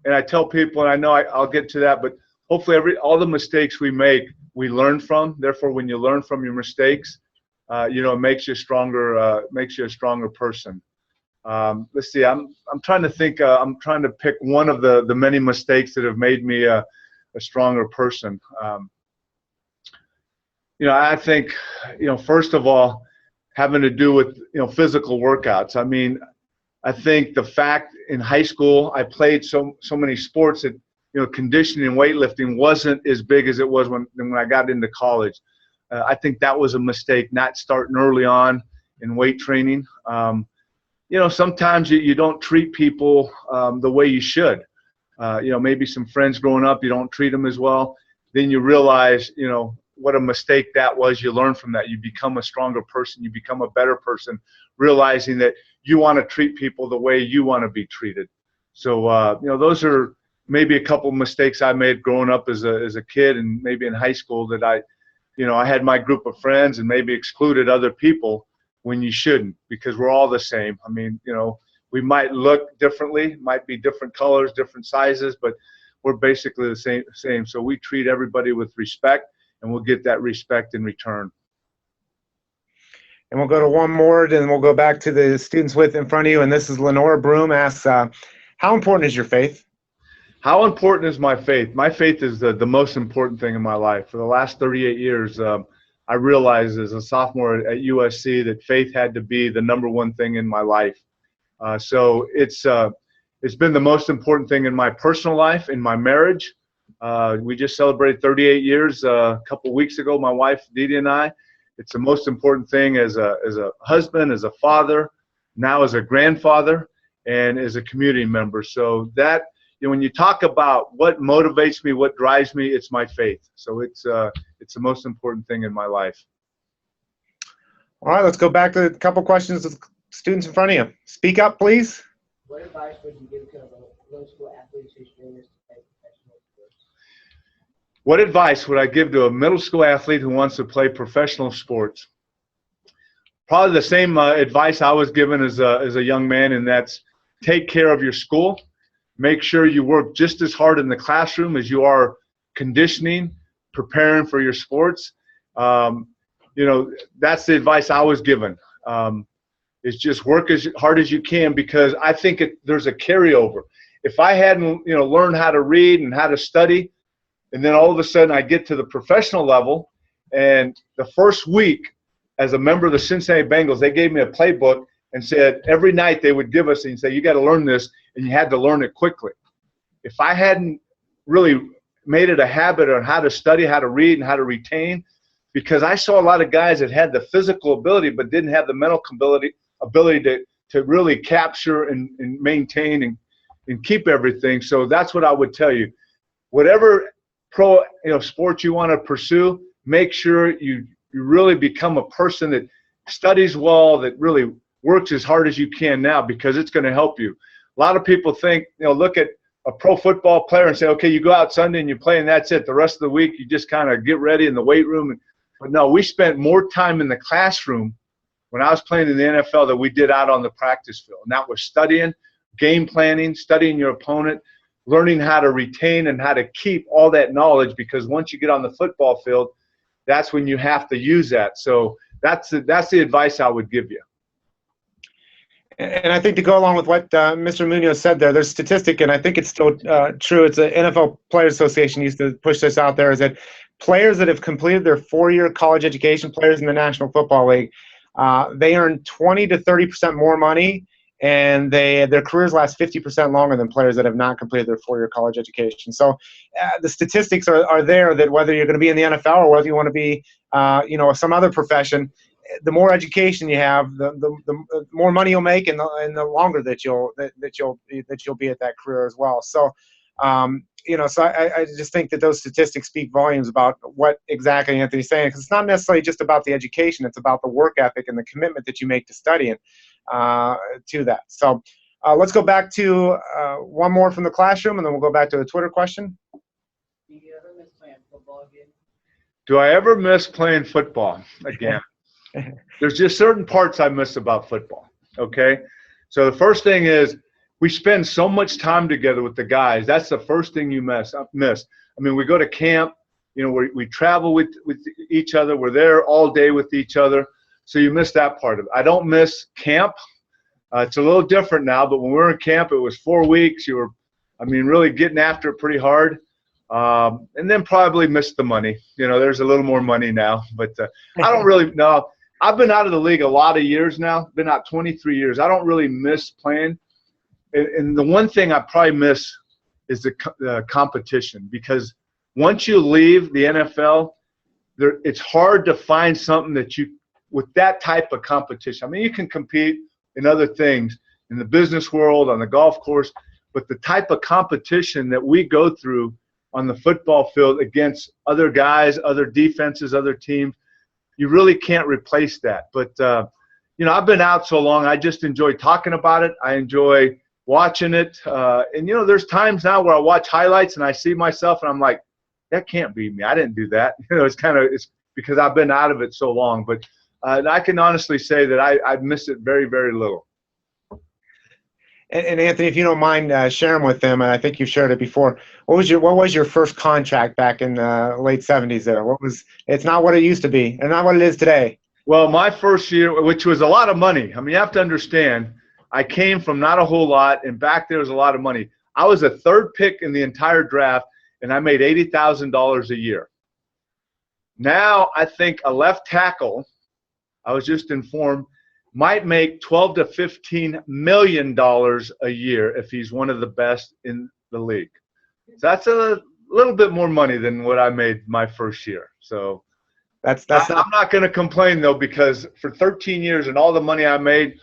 and I tell people, and I know I'll get to that, but hopefully all the mistakes we make, we learn from. Therefore, when you learn from your mistakes, it makes you stronger, makes you a stronger person. Let's see, I'm trying to think, I'm trying to pick one of the many mistakes that have made me a stronger person. I think, first of all, having to do with, physical workouts. I mean, I think the fact in high school I played so many sports that, conditioning and weightlifting wasn't as big as it was when I got into college. I think that was a mistake, not starting early on in weight training. Sometimes you don't treat people the way you should. maybe some friends growing up, you don't treat them as well. Then you realize, what a mistake that was. You learn from that. You become a stronger person. You become a better person, realizing that you want to treat people the way you want to be treated. So, those are maybe a couple of mistakes I made growing up as a kid, and maybe in high school, that I had my group of friends and maybe excluded other people when you shouldn't, because we're all the same. I mean, we might look differently, might be different colors, different sizes, but we're basically the same. So we treat everybody with respect, and we'll get that respect in return. And we'll go to one more, then we'll go back to the students with in front of you. And this is Lenora Broom asks, how important is your faith? How important is my faith? My faith is the most important thing in my life. For the last 38 years, I realized as a sophomore at USC that faith had to be the number one thing in my life. So it's been the most important thing in my personal life, in my marriage. We just celebrated 38 years a couple of weeks ago, my wife, Didi, and I. It's the most important thing as a husband, as a father, now as a grandfather, and as a community member. So that, when you talk about what motivates me, what drives me, it's my faith. So it's the most important thing in my life. All right, let's go back to a couple questions with students in front of you. Speak up, please. What advice would you give to a middle school athlete who's dreaming to play professional sports? What advice would I give to a middle school athlete who wants to play professional sports? Probably the same advice I was given as a young man, and that's take care of your school. Make sure you work just as hard in the classroom as you are conditioning, preparing for your sports. That's the advice I was given. Is just work as hard as you can, because I think there's a carryover. If I hadn't, learned how to read and how to study, and then all of a sudden I get to the professional level, and the first week as a member of the Cincinnati Bengals, they gave me a playbook and said every night they would give us and say, you got to learn this, and you had to learn it quickly. If I hadn't really made it a habit on how to study, how to read, and how to retain, because I saw a lot of guys that had the physical ability but didn't have the mental ability to really capture and maintain and keep everything. So that's what I would tell you. Whatever pro sport you want to pursue, make sure you really become a person that studies well, that really works as hard as you can now, because it's going to help you. A lot of people think, look at a pro football player and say, okay, you go out Sunday and you play and that's it. The rest of the week you just kind of get ready in the weight room. But no, we spent more time in the classroom when I was playing in the NFL than we did out on the practice field. And that was studying, game planning, studying your opponent, learning how to retain and how to keep all that knowledge, because once you get on the football field, that's when you have to use that. So that's the advice I would give you. And I think to go along with what Mr. Munoz said there, there's a statistic, and I think it's still true. It's the NFL Players Association used to push this out there, is that players that have completed their 4-year college education, players in the National Football League, they earn 20 to 30% more money, and their careers last 50% longer than players that have not completed their 4-year college education. So the statistics are there that whether you're going to be in the NFL or whether you want to be, some other profession, the more education you have, the more money you'll make, and the longer that you'll be at that career as well. So, so I just think that those statistics speak volumes about what exactly Anthony's saying, because it's not necessarily just about the education; it's about the work ethic and the commitment that you make to studying to that. So, let's go back to one more from the classroom, and then we'll go back to a Twitter question. Do you ever miss playing football again? Do I ever miss playing football again? There's just certain parts I miss about football, okay? So the first thing is we spend so much time together with the guys. That's the first thing you miss. I mean, we go to camp, we travel with each other. We're there all day with each other. So you miss that part of it. I don't miss camp. It's a little different now, but when we were in camp, it was 4 weeks. You were, really getting after it pretty hard. And then probably miss the money. There's a little more money now, but I don't really know. I've been out of the league a lot of years now, been out 23 years. I don't really miss playing. And the one thing I probably miss is the competition, because once you leave the NFL, it's hard to find something that with that type of competition. You can compete in other things, in the business world, on the golf course, but the type of competition that we go through on the football field against other guys, other defenses, other teams, you really can't replace that. But, I've been out so long, I just enjoy talking about it. I enjoy watching it. And, there's times now where I watch highlights and I see myself and I'm like, that can't be me. I didn't do that. It's because I've been out of it so long. But I can honestly say that I miss it very, very little. And Anthony, if you don't mind sharing with them, and I think you shared it before, what was your first contract back in the late 70s there? It's not what it used to be and not what it is today. Well, my first year, which was a lot of money. I mean, you have to understand, I came from not a whole lot, and back there was a lot of money. I was a third pick in the entire draft, and I made $80,000 a year. Now I think a left tackle, I was just informed, might make $12 to $15 million a year if he's one of the best in the league. So that's a little bit more money than what I made my first year. So I'm not going to complain, though, because for 13 years and all the money I made,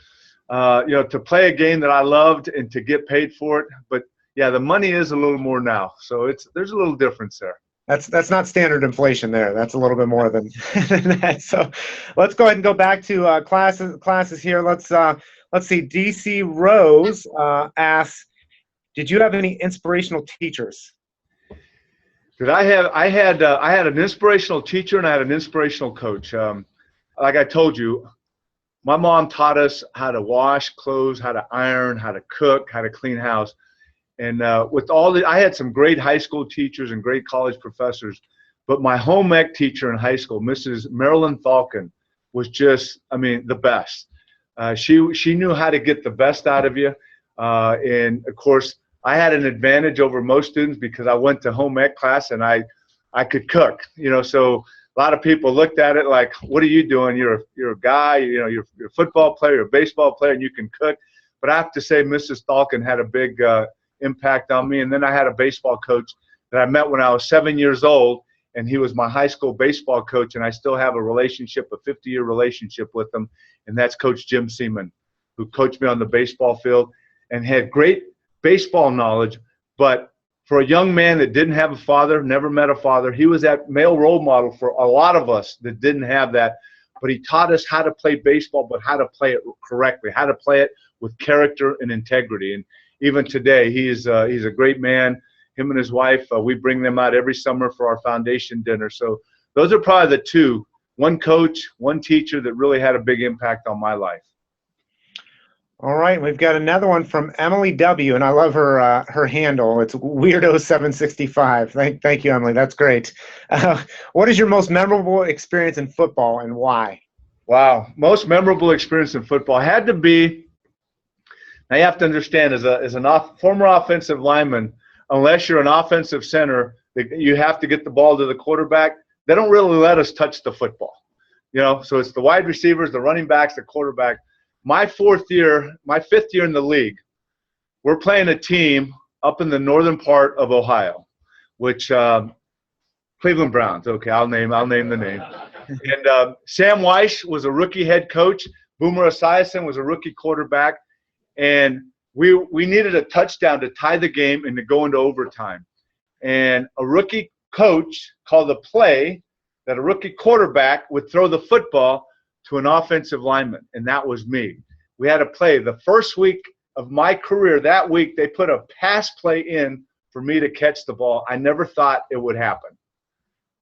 to play a game that I loved and to get paid for it. But, yeah, the money is a little more now. So there's a little difference there. That's not standard inflation there. That's a little bit more than that. So let's go ahead and go back to classes here. Let's see. DC Rose asks, did you have any inspirational teachers? I had an inspirational teacher and I had an inspirational coach. Like I told you, my mom taught us how to wash clothes, how to iron, how to cook, how to clean house. And I had some great high school teachers and great college professors, but my home ec teacher in high school, Mrs. Marilyn Falcon, was just, the best. She knew how to get the best out of you. And of course, I had an advantage over most students because I went to home ec class and I could cook, so a lot of people looked at it like, what are you doing? You're a guy, you're a football player, you're a baseball player, and you can cook. But I have to say Mrs. Falcon had a big impact on me. And then I had a baseball coach that I met when I was 7 years old, and he was my high school baseball coach, and I still have a 50-year relationship with him, and that's Coach Jim Seaman, who coached me on the baseball field and had great baseball knowledge. But for a young man that didn't have a father, never met a father, he was that male role model for a lot of us that didn't have that. But he taught us how to play baseball, but how to play it correctly, how to play it with character and integrity. And even today, he's a great man. Him and his wife, we bring them out every summer for our foundation dinner. So those are probably the two, one coach, one teacher that really had a big impact on my life. All right, we've got another one from Emily W., and I love her handle. It's Weirdo765. Thank you, Emily. That's great. What is your most memorable experience in football and why? Wow, most memorable experience in football had to be. Now you have to understand, as a former offensive lineman, unless you're an offensive center, you have to get the ball to the quarterback. They don't really let us touch the football, So it's the wide receivers, the running backs, the quarterback. My fifth year in the league, we're playing a team up in the northern part of Ohio, which Cleveland Browns. Okay, I'll name the name. And Sam Weiss was a rookie head coach. Boomer Esiason was a rookie quarterback. And we needed a touchdown to tie the game and to go into overtime. And a rookie coach called a play that a rookie quarterback would throw the football to an offensive lineman, and that was me. We had a play. The first week of my career, that week, they put a pass play in for me to catch the ball. I never thought it would happen.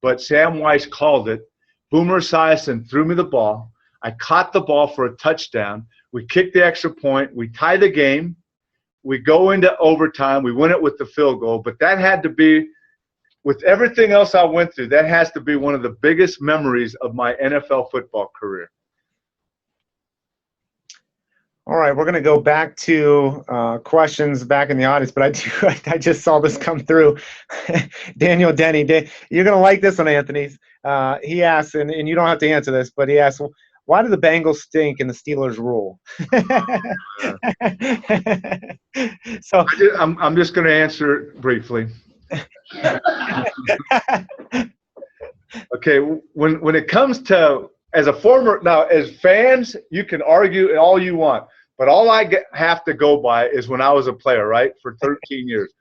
But Sam Weiss called it. Boomer Esiason threw me the ball. I caught the ball for a touchdown. We kicked the extra point. We tie the game. We go into overtime. We win it with the field goal. But that had to be, with everything else I went through, that has to be one of the biggest memories of my NFL football career. All right, we're going to go back to questions back in the audience, but I just saw this come through. Daniel Denny, you're going to like this one, Anthony. He asks, and you don't have to answer this, but he asks, why do the Bengals stink and the Steelers rule? So I'm just going to answer it briefly. Okay, when it comes to, as fans, you can argue all you want. But all I have to go by is when I was a player, right, for 13 years.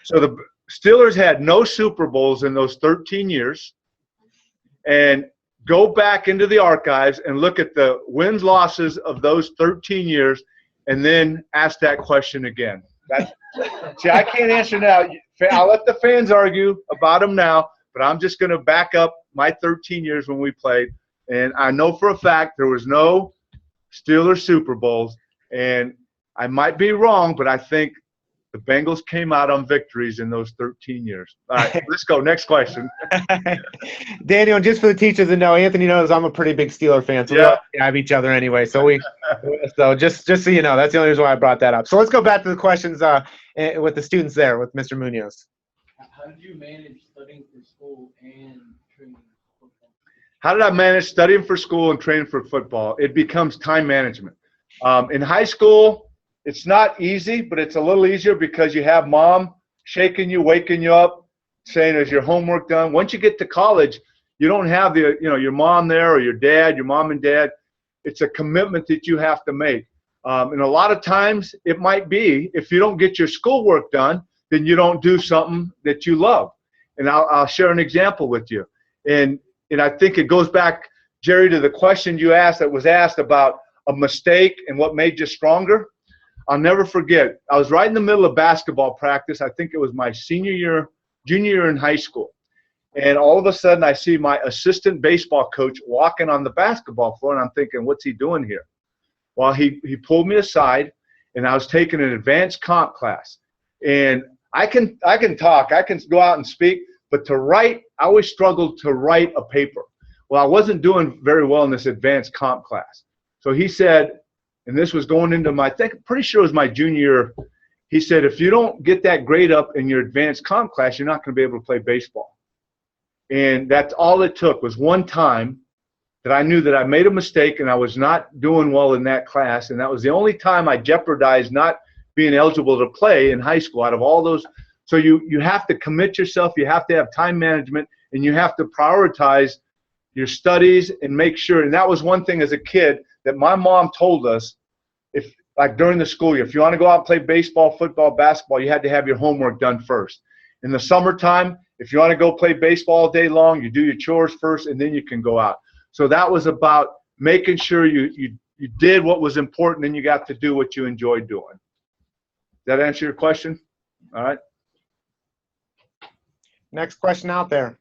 So the Steelers had no Super Bowls in those 13 years. And go back into the archives and look at the wins, losses of those 13 years, and then ask that question again. See, I can't answer now. I'll let the fans argue about them now, but I'm just going to back up my 13 years when we played. And I know for a fact there was no Steelers Super Bowls. And I might be wrong, but I think the Bengals came out on victories in those 13 years. All right, let's go. Next question. Daniel, just for the teachers to know, Anthony knows I'm a pretty big Steeler fan, so we have each other anyway. So just so you know, that's the only reason why I brought that up. So let's go back to the questions with the students there, with Mr. Munoz. How did you manage studying for school and training for football? How did I manage studying for school and training for football? It becomes time management. In high school, it's not easy, but it's a little easier because you have mom shaking you, waking you up, saying, is your homework done? Once you get to college, you don't have your mom there or your dad, your mom and dad. It's a commitment that you have to make. And a lot of times it might be, if you don't get your schoolwork done, then you don't do something that you love. And I'll share an example with you. And I think it goes back, Jerry, to the question you asked that was asked about a mistake and what made you stronger. I'll never forget. I was right in the middle of basketball practice. I think it was my junior year in high school. And all of a sudden I see my assistant baseball coach walking on the basketball floor, and I'm thinking, what's he doing here? Well, he pulled me aside, and I was taking an advanced comp class. And I can talk, I can go out and speak, but to write, I always struggled to write a paper. Well, I wasn't doing very well in this advanced comp class. So he said, and this was going into pretty sure it was my junior year. He said, if you don't get that grade up in your advanced comp class, you're not going to be able to play baseball. And that's all it took was one time that I knew that I made a mistake and I was not doing well in that class. And that was the only time I jeopardized not being eligible to play in high school out of all those. So you have to commit yourself. You have to have time management, and you have to prioritize your studies and make sure. And that was one thing as a kid that my mom told us, like during the school year, if you want to go out and play baseball, football, basketball, you had to have your homework done first. In the summertime, if you want to go play baseball all day long, you do your chores first, and then you can go out. So that was about making sure you did what was important, and you got to do what you enjoyed doing. Does that answer your question? All right. Next question out there.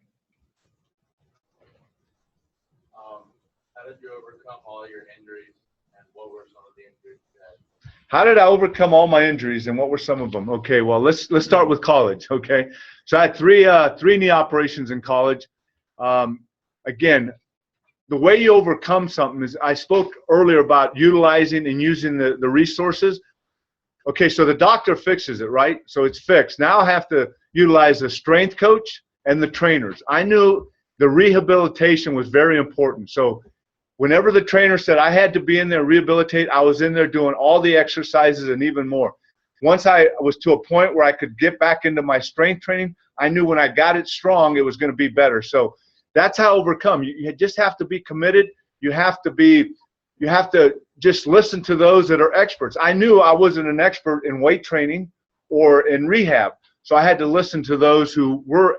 How did you overcome all your injuries, and what were some of the injuries you had? How did I overcome all my injuries, and what were some of them? Okay, well, let's start with college, okay? So I had three knee operations in college. Again, the way you overcome something is, I spoke earlier about utilizing and using the resources. Okay, so the doctor fixes it, right? So it's fixed. Now I have to utilize the strength coach and the trainers. I knew the rehabilitation was very important. So whenever the trainer said I had to be in there rehabilitate, I was in there doing all the exercises and even more. Once I was to a point where I could get back into my strength training, I knew when I got it strong, it was going to be better. So that's how I overcome. You just have to be committed. You have to just listen to those that are experts. I knew I wasn't an expert in weight training or in rehab. So I had to listen to those who were,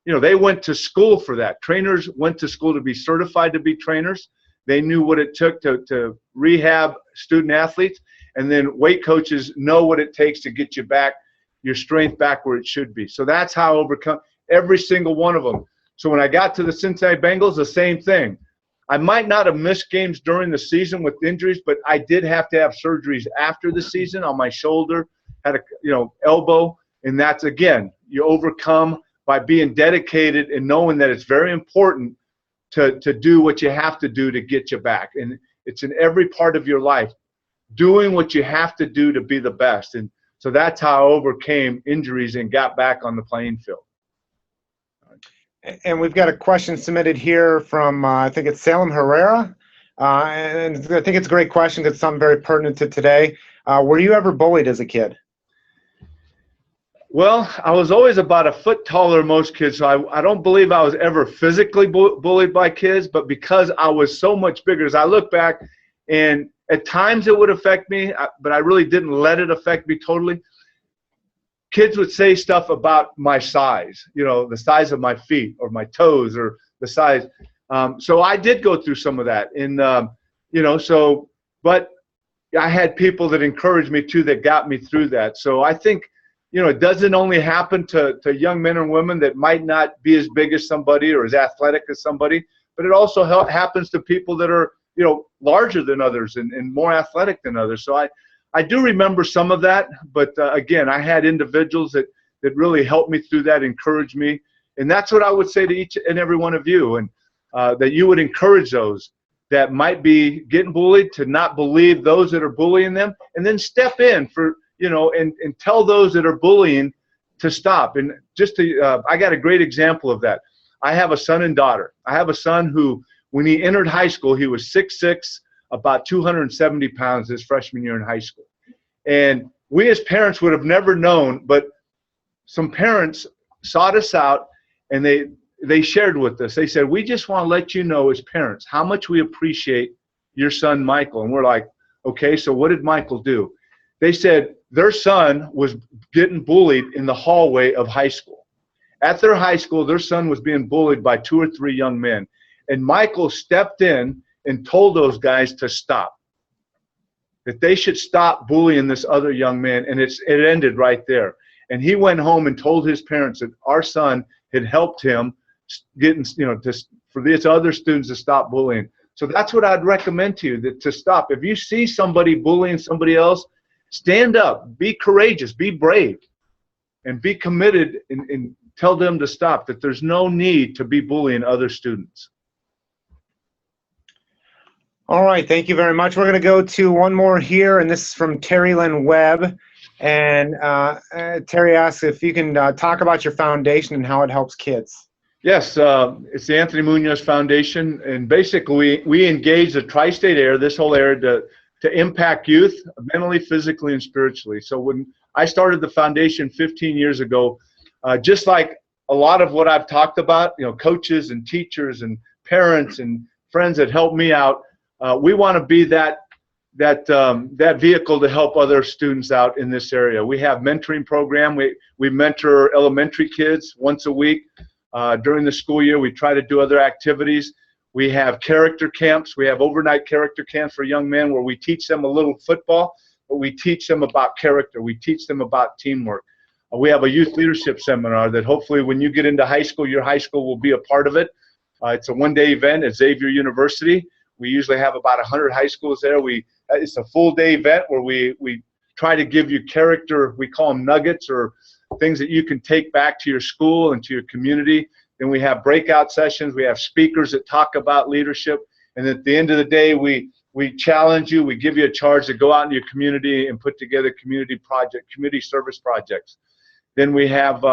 they went to school for that. Trainers went to school to be certified to be trainers. They knew what it took to rehab student athletes. And then weight coaches know what it takes to get your strength back where it should be. So that's how I overcome every single one of them. So when I got to the Cincinnati Bengals, the same thing. I might not have missed games during the season with injuries, but I did have to have surgeries after the season on my shoulder, had a elbow. And that's, again, you overcome by being dedicated and knowing that it's very important to do what you have to do to get you back. And it's in every part of your life, doing what you have to do to be the best. And so that's how I overcame injuries and got back on the playing field. And we've got a question submitted here from, I think it's Salem Herrera. And I think it's a great question because it's something very pertinent to today. Were you ever bullied as a kid? Well, I was always about a foot taller than most kids, so I don't believe I was ever physically bullied by kids, but because I was so much bigger, as I look back, and at times it would affect me, but I really didn't let it affect me totally. Kids would say stuff about my size, the size of my feet or my toes or the size. So I did go through some of that. And, but I had people that encouraged me too that got me through that. So I think, it doesn't only happen to young men and women that might not be as big as somebody or as athletic as somebody, but it also happens to people that are, larger than others and more athletic than others. So I do remember some of that, but again, I had individuals that really helped me through that, encouraged me. And that's what I would say to each and every one of you, and that you would encourage those that might be getting bullied to not believe those that are bullying them, and then step in for, and tell those that are bullying to stop. And just to, I got a great example of that. I have a son and daughter. I have a son who, when he entered high school, he was 6'6", about 270 pounds his freshman year in high school. And we as parents would have never known, but some parents sought us out, and they shared with us. They said, we just want to let you know as parents how much we appreciate your son, Michael. And we're like, okay, so what did Michael do? They said their son was getting bullied in the hallway of high school. At their high school, their son was being bullied by 2 or 3 young men. And Michael stepped in and told those guys to stop, that they should stop bullying this other young man. And it ended right there. And he went home and told his parents that our son had helped him getting, for these other students to stop bullying. So that's what I'd recommend to you, to stop. If you see somebody bullying somebody else, stand up, be courageous, be brave, and be committed, and tell them to stop, that there's no need to be bullying other students. All right, thank you very much. We're going to go to one more here, and this is from Terry Lynn Webb. And Terry asks if you can talk about your foundation and how it helps kids. Yes, it's the Anthony Munoz Foundation, and basically we engage the tri-state area, this whole area, to impact youth mentally, physically, and spiritually. So when I started the foundation 15 years ago, just like a lot of what I've talked about, coaches and teachers and parents and friends that help me out, we want to be that vehicle to help other students out in this area. We have mentoring program. We mentor elementary kids once a week. During the school year, we try to do other activities. We have character camps. We have overnight character camps for young men where we teach them a little football, but we teach them about character. We teach them about teamwork. We have a youth leadership seminar that hopefully when you get into high school, your high school will be a part of it. It's a one-day event at Xavier University. We usually have about 100 high schools there. It's a full-day event where we try to give you character, we call them nuggets, or things that you can take back to your school and to your community. Then we have breakout sessions. We have speakers that talk about leadership. And at the end of the day, we challenge you. We give you a charge to go out in your community and put together community service projects. Then we have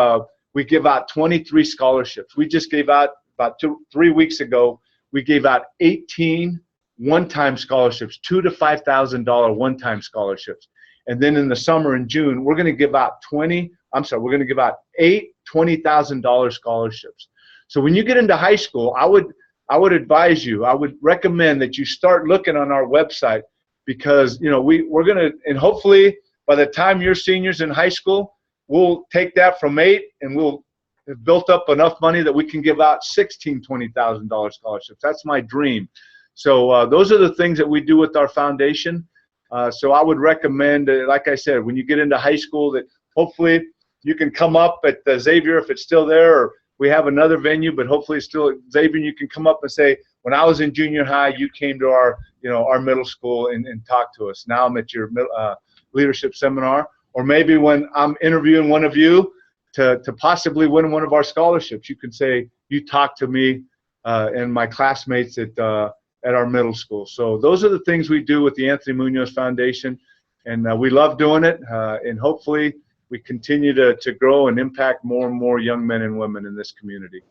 we give out 23 scholarships. We just gave out about 3 weeks ago. We gave out 18 one-time scholarships, $2,000 to $5,000 one-time scholarships. And then in the summer in June, we're going to give out 8 $20,000 scholarships. So when you get into high school, I would advise you, I would recommend that you start looking on our website, because we're going to, and hopefully by the time you're seniors in high school, we'll take that from 8 and we'll have built up enough money that we can give out $20,000 scholarships. That's my dream. So those are the things that we do with our foundation. So I would recommend, like I said, when you get into high school, that hopefully you can come up at Xavier if it's still there, or we have another venue, but hopefully it's still at Xavier. You can come up and say, when I was in junior high, you came to our middle school and talked to us. Now I'm at your leadership seminar. Or maybe when I'm interviewing one of you to possibly win one of our scholarships, you can say, you talked to me and my classmates at our middle school. So those are the things we do with the Anthony Munoz Foundation, and we love doing it, and hopefully we continue to grow and impact more and more young men and women in this community.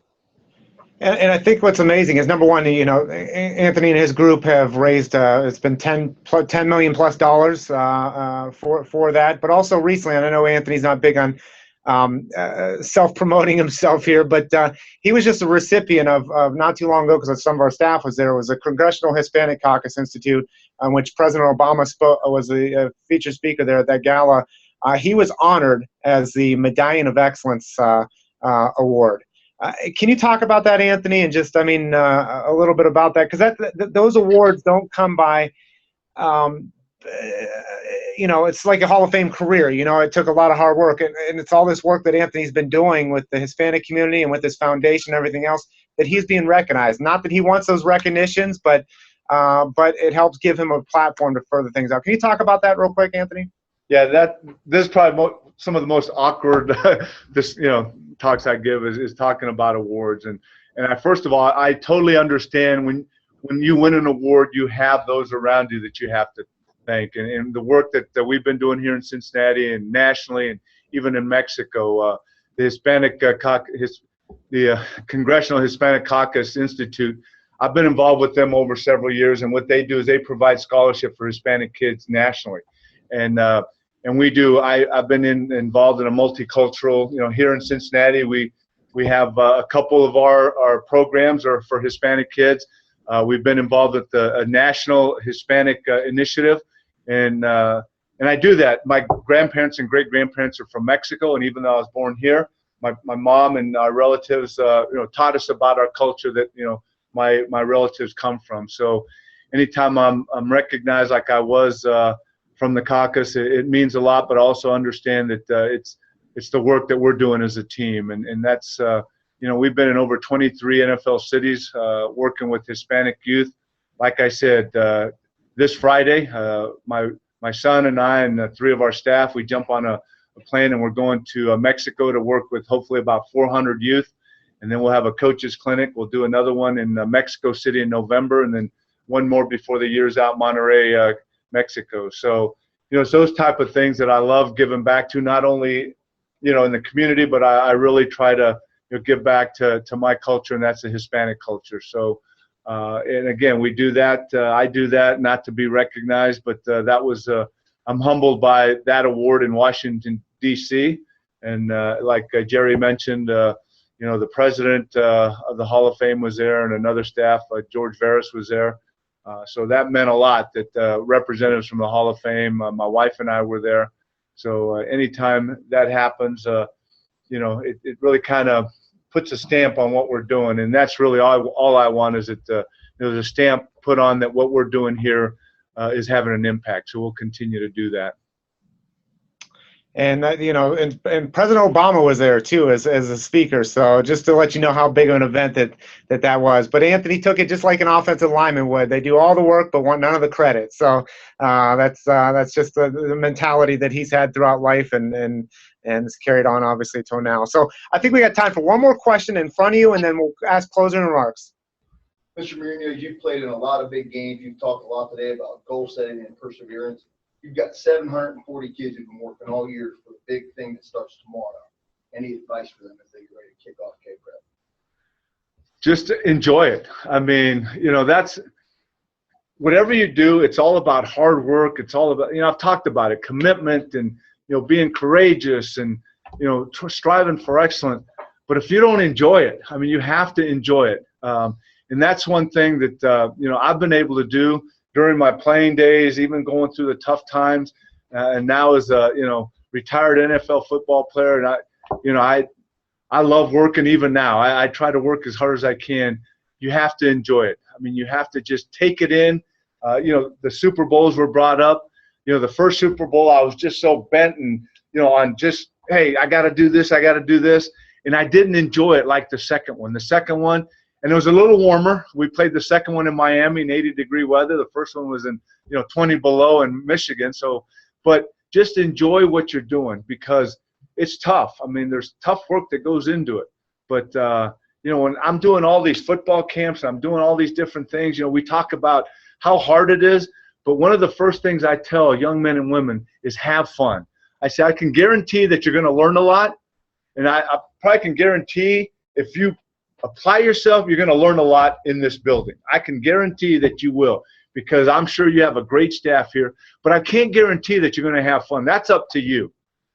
And I think what's amazing is, number one, Anthony and his group have raised, it's been $10 million plus for that. But also recently, and I know Anthony's not big on self-promoting himself here, but he was just a recipient of not too long ago, because some of our staff was there. It was a Congressional Hispanic Caucus Institute, on which President Obama was a featured speaker there at that gala. He was honored as the Medallion of Excellence award. Can you talk about that, Anthony, and just, a little bit about that? Because those awards don't come by, it's like a Hall of Fame career. It took a lot of hard work, and it's all this work that Anthony's been doing with the Hispanic community and with his foundation and everything else, that he's being recognized. Not that he wants those recognitions, but it helps give him a platform to further things out. Can you talk about that real quick, Anthony? Yeah, this is probably some of the most awkward talks I give is talking about awards. And first of all, I totally understand when you win an award, you have those around you that you have to thank. And the work that we've been doing here in Cincinnati and nationally and even in Mexico, the Congressional Hispanic Caucus Institute, I've been involved with them over several years, and what they do is they provide scholarship for Hispanic kids nationally. And we do. I've been involved in a multicultural. Here in Cincinnati, we have a couple of our programs are for Hispanic kids. We've been involved with a national Hispanic initiative, and I do that. My grandparents and great grandparents are from Mexico, and even though I was born here, my mom and our relatives taught us about our culture that my relatives come from. So anytime I'm recognized like I was from the caucus, it means a lot, but also understand that it's the work that we're doing as a team. And that's, we've been in over 23 NFL cities working with Hispanic youth. Like I said, this Friday, my son and I and 3 of our staff, we jump on a plane and we're going to Mexico to work with hopefully about 400 youth. And then we'll have a coaches clinic. We'll do another one in Mexico City in November, and then one more before the year's out, Monterrey, Mexico. So, it's those type of things that I love giving back to, not only, in the community, but I really try to give back to my culture, and that's the Hispanic culture. So, and again, we do that. I do that not to be recognized, but that was, I'm humbled by that award in Washington, D.C. And like Jerry mentioned, the president of the Hall of Fame was there, and another staff, George Veras, was there. So that meant a lot that representatives from the Hall of Fame, my wife and I were there. So anytime that happens, it really kind of puts a stamp on what we're doing. And that's really all I want is that there's a stamp put on that what we're doing here is having an impact. So we'll continue to do that. And and President Obama was there too as a speaker. So just to let you know how big of an event that was. But Anthony took it just like an offensive lineman would. They do all the work, but want none of the credit. So that's just the mentality that he's had throughout life, and it's carried on obviously till now. So I think we got time for one more question in front of you, and then we'll ask closing remarks. Mr. Munoz, you've played in a lot of big games. You've talked a lot today about goal setting and perseverance. You've got 740 kids who've been working all year for the big thing that starts tomorrow. Any advice for them as they get ready to kick off K-Prep? Just enjoy it. That's whatever you do. It's all about hard work. It's all about, I've talked about it, commitment and, being courageous and, striving for excellence. But if you don't enjoy it, you have to enjoy it. And that's one thing that, I've been able to do during my playing days, even going through the tough times, and now as a retired NFL football player, and I love working even now. I try to work as hard as I can. You have to enjoy it. You have to just take it in. The Super Bowls were brought up. The first Super Bowl, I was just so bent and on just, hey, I got to do this, and I didn't enjoy it like the second one. The second one. And it was a little warmer. We played the second one in Miami in 80-degree weather. The first one was in 20 below in Michigan. So, but just enjoy what you're doing because it's tough. There's tough work that goes into it. But when I'm doing all these football camps, I'm doing all these different things. We talk about how hard it is. But one of the first things I tell young men and women is have fun. I say I can guarantee that you're going to learn a lot, and I probably can guarantee if you apply yourself, you're going to learn a lot in this building. I can guarantee that you will because I'm sure you have a great staff here, but I can't guarantee that you're going to have fun. That's up to you.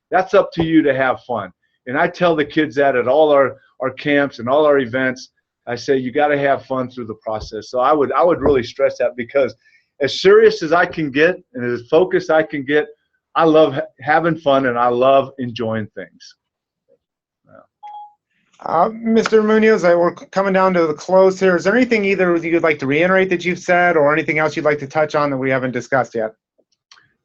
That's up to you to have fun. And I tell the kids that at all our camps and all our events. I say you got to have fun through the process. So I would really stress that, because as serious as I can get and as focused I can get, I love having fun and I love enjoying things. Mr. Munoz, we're coming down to the close here. Is there anything either you'd like to reiterate that you've said, or anything else you'd like to touch on that we haven't discussed yet?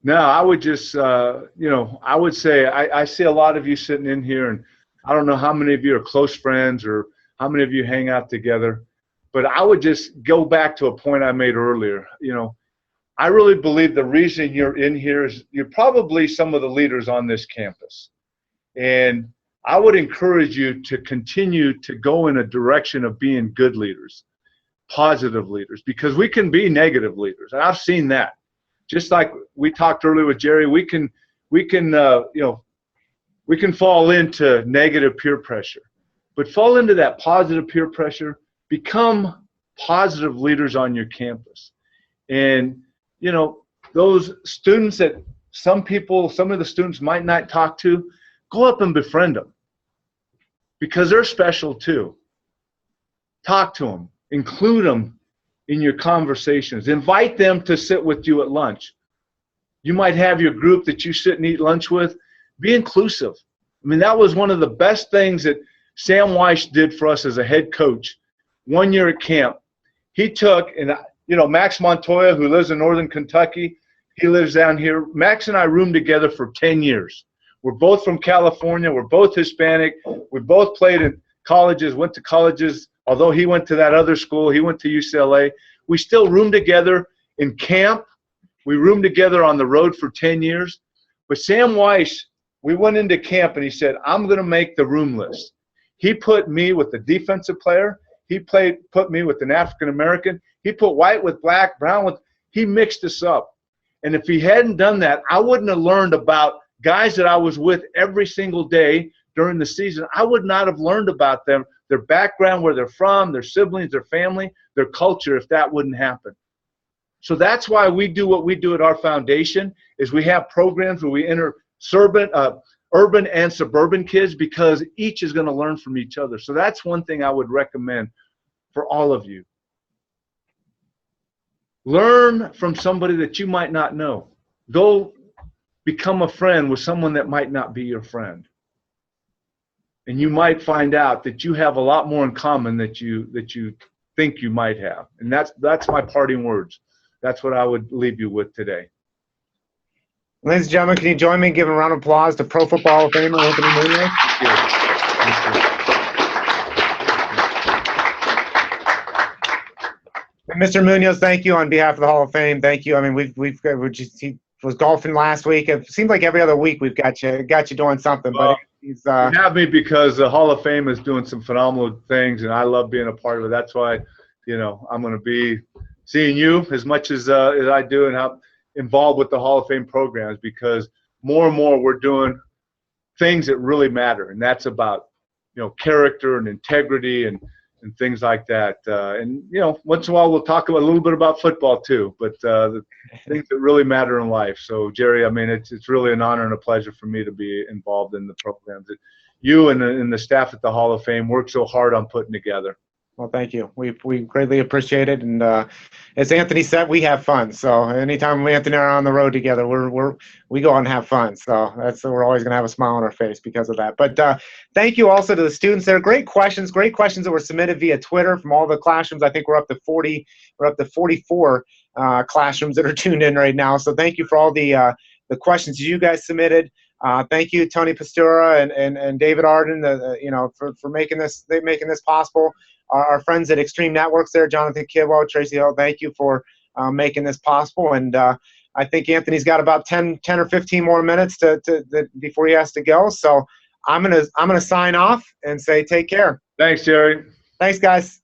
No, I would just, I would say I see a lot of you sitting in here, and I don't know how many of you are close friends or how many of you hang out together, but I would just go back to a point I made earlier. I really believe the reason you're in here is you're probably some of the leaders on this campus. And I would encourage you to continue to go in a direction of being good leaders, positive leaders, because we can be negative leaders. And I've seen that. Just like we talked earlier with Jerry, we can fall into negative peer pressure, but fall into that positive peer pressure, become positive leaders on your campus. And, those students that some of the students might not talk to, go up and befriend them, because they're special too. Talk to them, include them in your conversations, invite them to sit with you at lunch. You might have your group that you sit and eat lunch with. Be inclusive. I mean, that was one of the best things that Sam Weiss did for us as a head coach 1 year at camp. He took, and Max Montoya, who lives in northern Kentucky, he lives down here. Max and I roomed together for 10 years. We're both from California. We're both Hispanic. We both played in colleges, went to colleges. Although he went to that other school, he went to UCLA. We still roomed together in camp. We roomed together on the road for 10 years. But Sam Weiss, we went into camp and he said, I'm going to make the room list. He put me with the defensive player. He put me with an African-American. He put white with black, brown with – he mixed us up. And if he hadn't done that, I wouldn't have learned about guys that I was with every single day during the season. I would not have learned about them, their background, where they're from, their siblings, their family, their culture, if that wouldn't happen. So that's why we do what we do at our foundation, is we have programs where we enter urban and suburban kids, because each is going to learn from each other. So that's one thing I would recommend for all of you. Learn from somebody that you might not know. Go become a friend with someone that might not be your friend. And you might find out that you have a lot more in common that you think you might have. And that's my parting words. That's what I would leave you with today. Ladies and gentlemen, can you join me in giving a round of applause to Pro Football Hall of Famer Anthony Muñoz? Thank you. Mr. Munoz, thank you on behalf of the Hall of Fame. Thank you. I mean, he was golfing last week. It seems like every other week we've got you doing something. Well, but he's you have me because the Hall of Fame is doing some phenomenal things, and I love being a part of it. That's why, I'm going to be seeing you as much as I do, and how involved with the Hall of Fame programs, because more and more we're doing things that really matter, and that's about character and integrity and things like that. And once in a while we'll talk a little bit about football too, but the things that really matter in life. So Jerry, I mean, it's really an honor and a pleasure for me to be involved in the programs that you and the staff at the Hall of Fame work so hard on putting together. Well, thank you. We greatly appreciate it, and as Anthony said, we have fun. So anytime we Anthony are on the road together, we go and have fun. So we're always going to have a smile on our face because of that. But thank you also to the students there. Great questions that were submitted via Twitter from all the classrooms. I think we're up to 40. We're up to 44 classrooms that are tuned in right now. So thank you for all the questions you guys submitted. Thank you, Tony Pastura and David Arden, for making this possible. Our friends at Extreme Networks there, Jonathan Kidwell, Tracy Hill, thank you for making this possible. And I think Anthony's got about 10 or 15 more minutes before he has to go. So I'm gonna sign off and say take care. Thanks, Jerry. Thanks, guys.